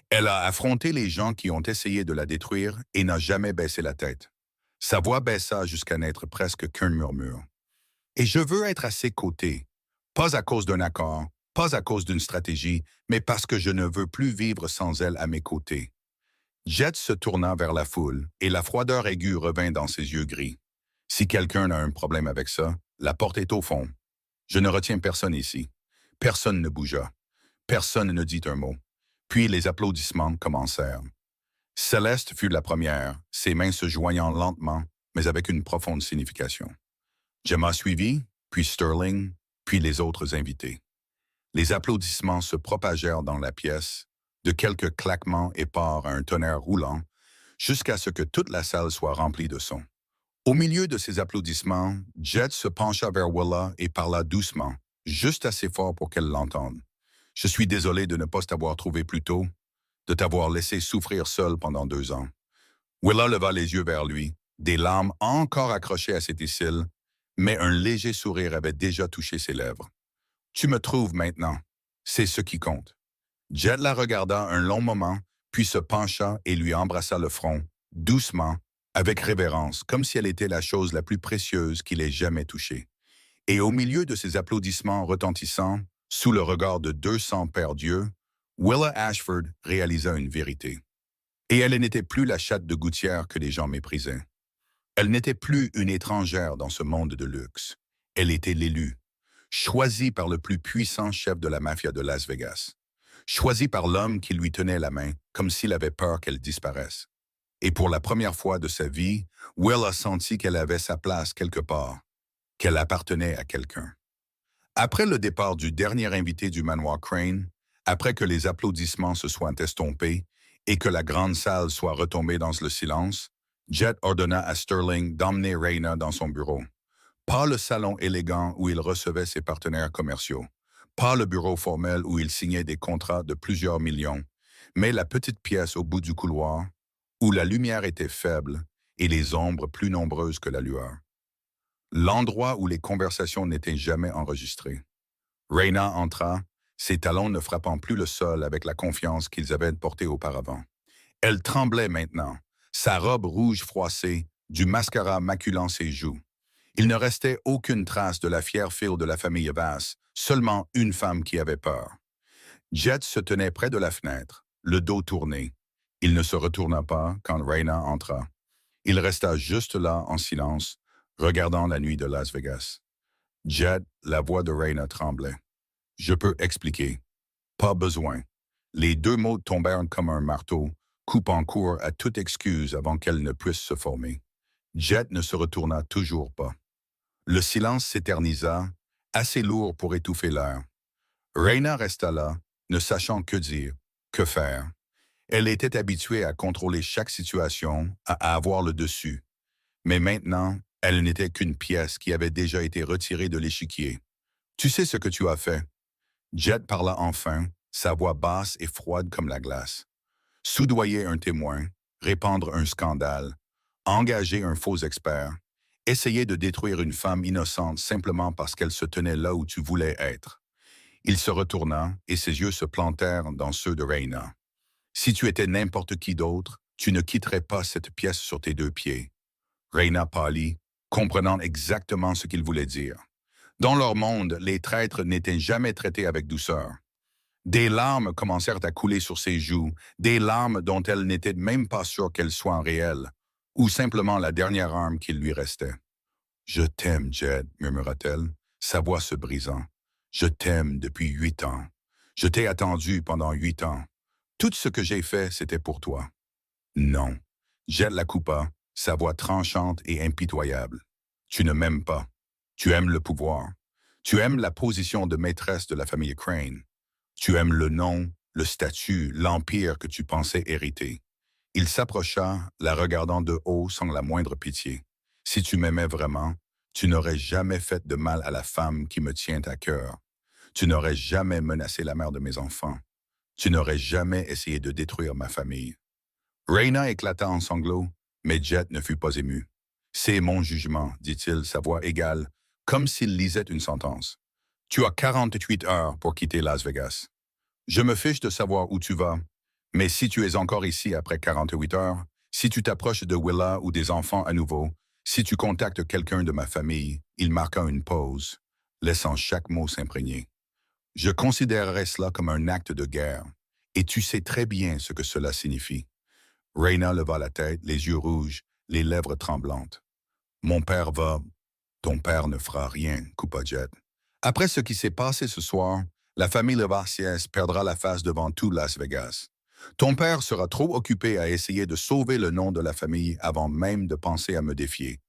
Elle a affronté les gens qui ont essayé de la détruire et n'a jamais baissé la tête. Sa voix baissa jusqu'à n'être presque qu'un murmure. Et je veux être à ses côtés, pas à cause d'un accord, pas à cause d'une stratégie, mais parce que je ne veux plus vivre sans elle à mes côtés. » Jet se tourna vers la foule et la froideur aiguë revint dans ses yeux gris. « Si quelqu'un a un problème avec ça, la porte est au fond. Je ne retiens personne ici. » Personne ne bougea. Personne ne dit un mot. Puis les applaudissements commencèrent. Céleste fut la première, ses mains se joignant lentement, mais avec une profonde signification. Gemma suivit, puis Sterling, puis les autres invités. Les applaudissements se propagèrent dans la pièce, de quelques claquements épars à un tonnerre roulant, jusqu'à ce que toute la salle soit remplie de sons. Au milieu de ces applaudissements, Jet se pencha vers Willa et parla doucement, juste assez fort pour qu'elle l'entende. « Je suis désolé de ne pas t'avoir trouvé plus tôt, de t'avoir laissé souffrir seul pendant 2 ans. » Willa leva les yeux vers lui, des larmes encore accrochées à ses cils, mais un léger sourire avait déjà touché ses lèvres. « Tu me trouves maintenant. C'est ce qui compte. » Jet la regarda un long moment, puis se pencha et lui embrassa le front, doucement, avec révérence, comme si elle était la chose la plus précieuse qu'il ait jamais touchée. Et au milieu de ces applaudissements retentissants, sous le regard de 200 pères Dieu, Willa Ashford réalisa une vérité. Et elle n'était plus la chatte de gouttière que les gens méprisaient. Elle n'était plus une étrangère dans ce monde de luxe. Elle était l'élue, choisie par le plus puissant chef de la mafia de Las Vegas, choisie par l'homme qui lui tenait la main comme s'il avait peur qu'elle disparaisse. Et pour la première fois de sa vie, Will a senti qu'elle avait sa place quelque part, qu'elle appartenait à quelqu'un. Après le départ du dernier invité du manoir Crane, après que les applaudissements se soient estompés et que la grande salle soit retombée dans le silence, Jet ordonna à Sterling d'emmener Raina dans son bureau. Pas le salon élégant où il recevait ses partenaires commerciaux, pas le bureau formel où il signait des contrats de plusieurs millions, mais la petite pièce au bout du couloir, où la lumière était faible et les ombres plus nombreuses que la lueur. L'endroit où les conversations n'étaient jamais enregistrées. Raina entra, ses talons ne frappant plus le sol avec la confiance qu'ils avaient portée auparavant. Elle tremblait maintenant, sa robe rouge froissée, du mascara maculant ses joues. Il ne restait aucune trace de la fière fille de la famille Vass, seulement une femme qui avait peur. Jet se tenait près de la fenêtre, le dos tourné. Il ne se retourna pas quand Raina entra. Il resta juste là en silence, regardant la nuit de Las Vegas. Jet, la voix de Raina tremblait. « Je peux expliquer. Pas besoin. » Les 2 mots tombèrent comme un marteau, coupant court à toute excuse avant qu'elle ne puisse se former. Jet ne se retourna toujours pas. Le silence s'éternisa, assez lourd pour étouffer l'air. Raina resta là, ne sachant que dire, que faire. Elle était habituée à contrôler chaque situation, à avoir le dessus. Mais maintenant, elle n'était qu'une pièce qui avait déjà été retirée de l'échiquier. Tu sais ce que tu as fait. Jet parla enfin, sa voix basse et froide comme la glace. Soudoyer un témoin, répandre un scandale, engager un faux expert, essayer de détruire une femme innocente simplement parce qu'elle se tenait là où tu voulais être. Il se retourna et ses yeux se plantèrent dans ceux de Reina. Si tu étais n'importe qui d'autre, tu ne quitterais pas cette pièce sur tes deux pieds. Reina pâlit, comprenant exactement ce qu'il voulait dire. Dans leur monde, les traîtres n'étaient jamais traités avec douceur. Des larmes commencèrent à couler sur ses joues, des larmes dont elle n'était même pas sûre qu'elles soient réelles, ou simplement la dernière arme qu'il lui restait. « Je t'aime, Jed, murmura-t-elle, sa voix se brisant. « Je t'aime depuis 8 ans. Je t'ai attendu pendant 8 ans. Tout ce que j'ai fait, c'était pour toi. » Non. Jed la coupa, sa voix tranchante et impitoyable. « Tu ne m'aimes pas. Tu aimes le pouvoir. Tu aimes la position de maîtresse de la famille Crane. Tu aimes le nom, le statut, l'empire que tu pensais hériter. » Il s'approcha, la regardant de haut sans la moindre pitié. « Si tu m'aimais vraiment, tu n'aurais jamais fait de mal à la femme qui me tient à cœur. Tu n'aurais jamais menacé la mère de mes enfants. Tu n'aurais jamais essayé de détruire ma famille. » Reina éclata en sanglots, mais Jet ne fut pas ému. « C'est mon jugement, dit-il, sa voix égale, comme s'il lisait une sentence. Tu as 48 heures pour quitter Las Vegas. Je me fiche de savoir où tu vas, mais si tu es encore ici après 48 heures, si tu t'approches de Willa ou des enfants à nouveau, si tu contactes quelqu'un de ma famille, il marqua une pause, laissant chaque mot s'imprégner. Je considérerais cela comme un acte de guerre, et tu sais très bien ce que cela signifie. » Reina leva la tête, les yeux rouges, les lèvres tremblantes. « Mon père va... » « Ton père ne fera rien, » coupa Jet. « Après ce qui s'est passé ce soir, la famille Levassier perdra la face devant tout Las Vegas. Ton père sera trop occupé à essayer de sauver le nom de la famille avant même de penser à me défier.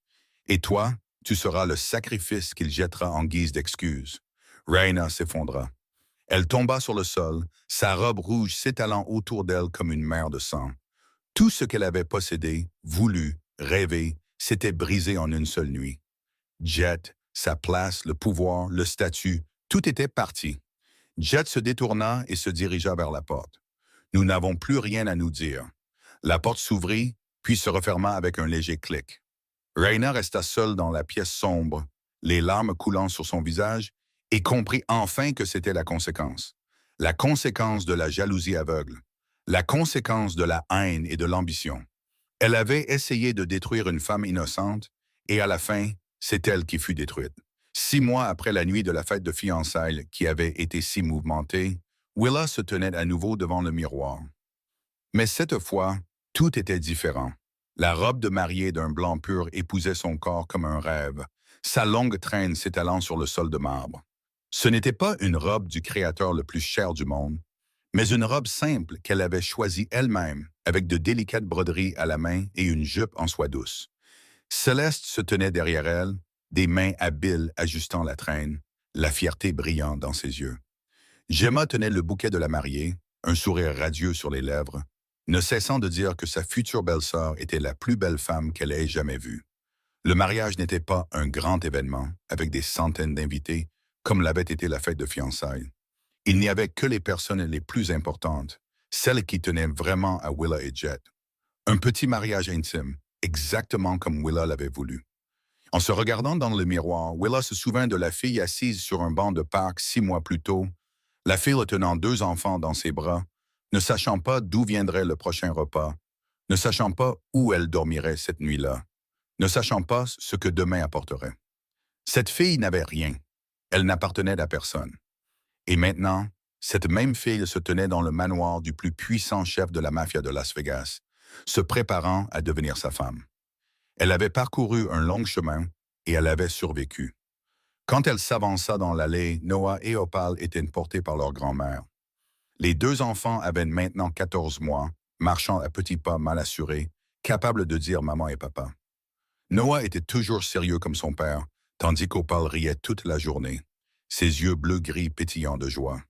Et toi, tu seras le sacrifice qu'il jettera en guise d'excuse. » Reina s'effondra. Elle tomba sur le sol, sa robe rouge s'étalant autour d'elle comme une mer de sang. Tout ce qu'elle avait possédé, voulu, rêvé, s'était brisé en une seule nuit. Jet, sa place, le pouvoir, le statut, tout était parti. Jet se détourna et se dirigea vers la porte. « Nous n'avons plus rien à nous dire. » La porte s'ouvrit, puis se referma avec un léger clic. Reina resta seule dans la pièce sombre, les larmes coulant sur son visage, et comprit enfin que c'était la conséquence. La conséquence de la jalousie aveugle. La conséquence de la haine et de l'ambition. Elle avait essayé de détruire une femme innocente, et à la fin, c'est elle qui fut détruite. 6 mois après la nuit de la fête de fiançailles qui avait été si mouvementée, Willa se tenait à nouveau devant le miroir. Mais cette fois, tout était différent. La robe de mariée d'un blanc pur épousait son corps comme un rêve, sa longue traîne s'étalant sur le sol de marbre. Ce n'était pas une robe du créateur le plus cher du monde, mais une robe simple qu'elle avait choisie elle-même, avec de délicates broderies à la main et une jupe en soie douce. Céleste se tenait derrière elle, des mains habiles ajustant la traîne, la fierté brillant dans ses yeux. Gemma tenait le bouquet de la mariée, un sourire radieux sur les lèvres, ne cessant de dire que sa future belle-sœur était la plus belle femme qu'elle ait jamais vue. Le mariage n'était pas un grand événement, avec des centaines d'invités, comme l'avait été la fête de fiançailles. Il n'y avait que les personnes les plus importantes, celles qui tenaient vraiment à Willa et Jet. Un petit mariage intime, exactement comme Willa l'avait voulu. En se regardant dans le miroir, Willa se souvint de la fille assise sur un banc de parc 6 mois plus tôt, la fille tenant 2 enfants dans ses bras, ne sachant pas d'où viendrait le prochain repas, ne sachant pas où elle dormirait cette nuit-là, ne sachant pas ce que demain apporterait. Cette fille n'avait rien. Elle n'appartenait à personne. Et maintenant, cette même fille se tenait dans le manoir du plus puissant chef de la mafia de Las Vegas, se préparant à devenir sa femme. Elle avait parcouru un long chemin et elle avait survécu. Quand elle s'avança dans l'allée, Noah et Opal étaient portés par leur grand-mère. Les 2 enfants avaient maintenant 14 mois, marchant à petits pas mal assurés, capables de dire maman et papa. Noah était toujours sérieux comme son père, tandis qu'Opal riait toute la journée, ses yeux bleu-gris pétillants de joie.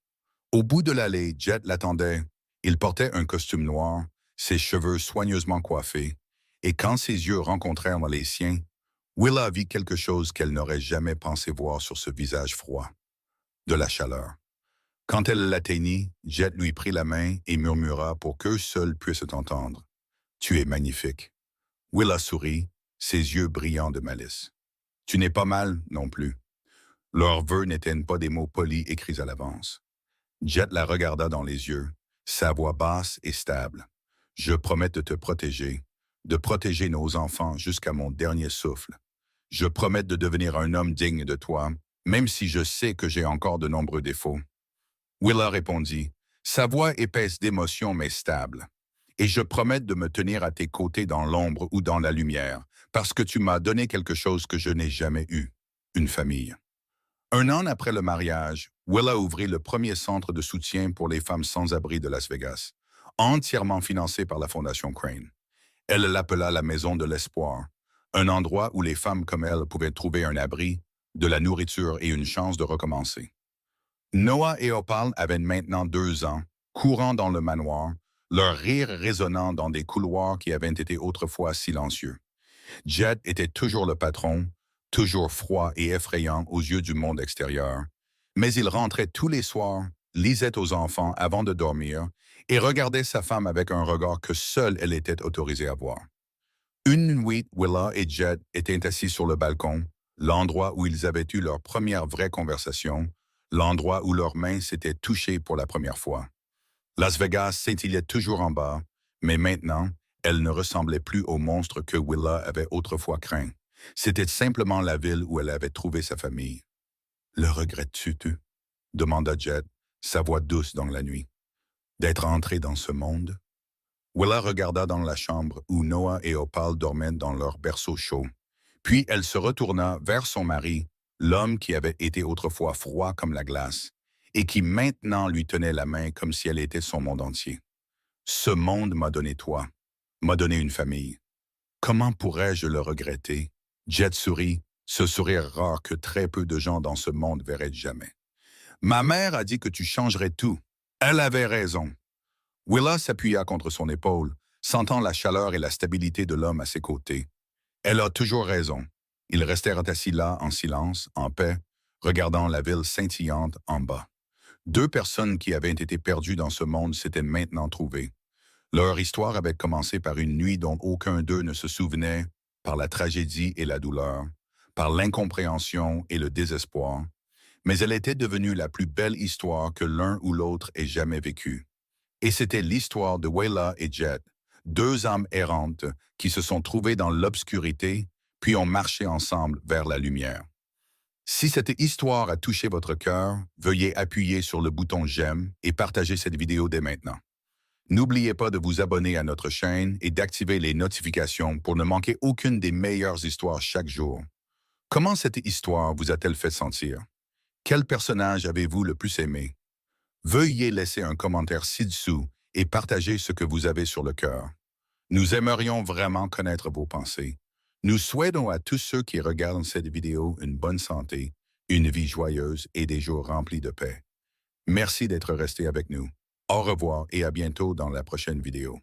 Au bout de l'allée, Jet l'attendait. Il portait un costume noir, ses cheveux soigneusement coiffés, et quand ses yeux rencontrèrent les siens, Willa vit quelque chose qu'elle n'aurait jamais pensé voir sur ce visage froid. de la chaleur. Quand elle l'atteignit, Jet lui prit la main et murmura pour qu'eux seuls puissent t'entendre. Tu es magnifique. Willa sourit, ses yeux brillants de malice. Tu n'es pas mal non plus. Leurs vœux n'étaient pas des mots polis écrits à l'avance. Jet la regarda dans les yeux, sa voix basse et stable. Je promets de protéger nos enfants jusqu'à mon dernier souffle. Je promets de devenir un homme digne de toi, même si je sais que j'ai encore de nombreux défauts. Willa répondit, sa voix épaisse d'émotion mais stable. Et je promets de me tenir à tes côtés dans l'ombre ou dans la lumière, parce que tu m'as donné quelque chose que je n'ai jamais eu, une famille. Un an après le mariage, Willa ouvrit le premier centre de soutien pour les femmes sans-abri de Las Vegas, entièrement financé par la Fondation Crane. Elle l'appela la Maison de l'Espoir, un endroit où les femmes comme elle pouvaient trouver un abri, de la nourriture et une chance de recommencer. Noah et Opal avaient maintenant 2 ans, courant dans le manoir, leur rire résonnant dans des couloirs qui avaient été autrefois silencieux. Jet était toujours le patron, toujours froid et effrayant aux yeux du monde extérieur, mais il rentrait tous les soirs, lisait aux enfants avant de dormir et regardait sa femme avec un regard que seule elle était autorisée à voir. Une nuit, Willa et Jet étaient assis sur le balcon, l'endroit où ils avaient eu leur première vraie conversation, l'endroit où leurs mains s'étaient touchées pour la première fois. Las Vegas scintillait toujours en bas, mais maintenant, elle ne ressemblait plus au monstre que Willa avait autrefois craint. C'était simplement la ville où elle avait trouvé sa famille. « Le regrettes-tu, demanda Jet, sa voix douce dans la nuit. « D'être entré dans ce monde? » Willa regarda dans la chambre où Noah et Opal dormaient dans leur berceau chaud. Puis elle se retourna vers son mari, l'homme qui avait été autrefois froid comme la glace, et qui maintenant lui tenait la main comme si elle était son monde entier. « Ce monde m'a donné toi, m'a donné une famille. Comment pourrais-je le regretter? » Jet sourit, ce sourire rare que très peu de gens dans ce monde verraient jamais. « Ma mère a dit que tu changerais tout. Elle avait raison. » Willa s'appuya contre son épaule, sentant la chaleur et la stabilité de l'homme à ses côtés. Elle a toujours raison. Ils restèrent assis là en silence, en paix, regardant la ville scintillante en bas. 2 personnes qui avaient été perdues dans ce monde s'étaient maintenant trouvées. Leur histoire avait commencé par une nuit dont aucun d'eux ne se souvenait, par la tragédie et la douleur, par l'incompréhension et le désespoir, mais elle était devenue la plus belle histoire que l'un ou l'autre ait jamais vécue. Et c'était l'histoire de Willa et Jet, 2 âmes errantes qui se sont trouvées dans l'obscurité, puis ont marché ensemble vers la lumière. Si cette histoire a touché votre cœur, veuillez appuyer sur le bouton j'aime et partager cette vidéo dès maintenant. N'oubliez pas de vous abonner à notre chaîne et d'activer les notifications pour ne manquer aucune des meilleures histoires chaque jour. Comment cette histoire vous a-t-elle fait sentir? Quel personnage avez-vous le plus aimé? Veuillez laisser un commentaire ci-dessous et partager ce que vous avez sur le cœur. Nous aimerions vraiment connaître vos pensées. Nous souhaitons à tous ceux qui regardent cette vidéo une bonne santé, une vie joyeuse et des jours remplis de paix. Merci d'être resté avec nous. Au revoir et à bientôt dans la prochaine vidéo.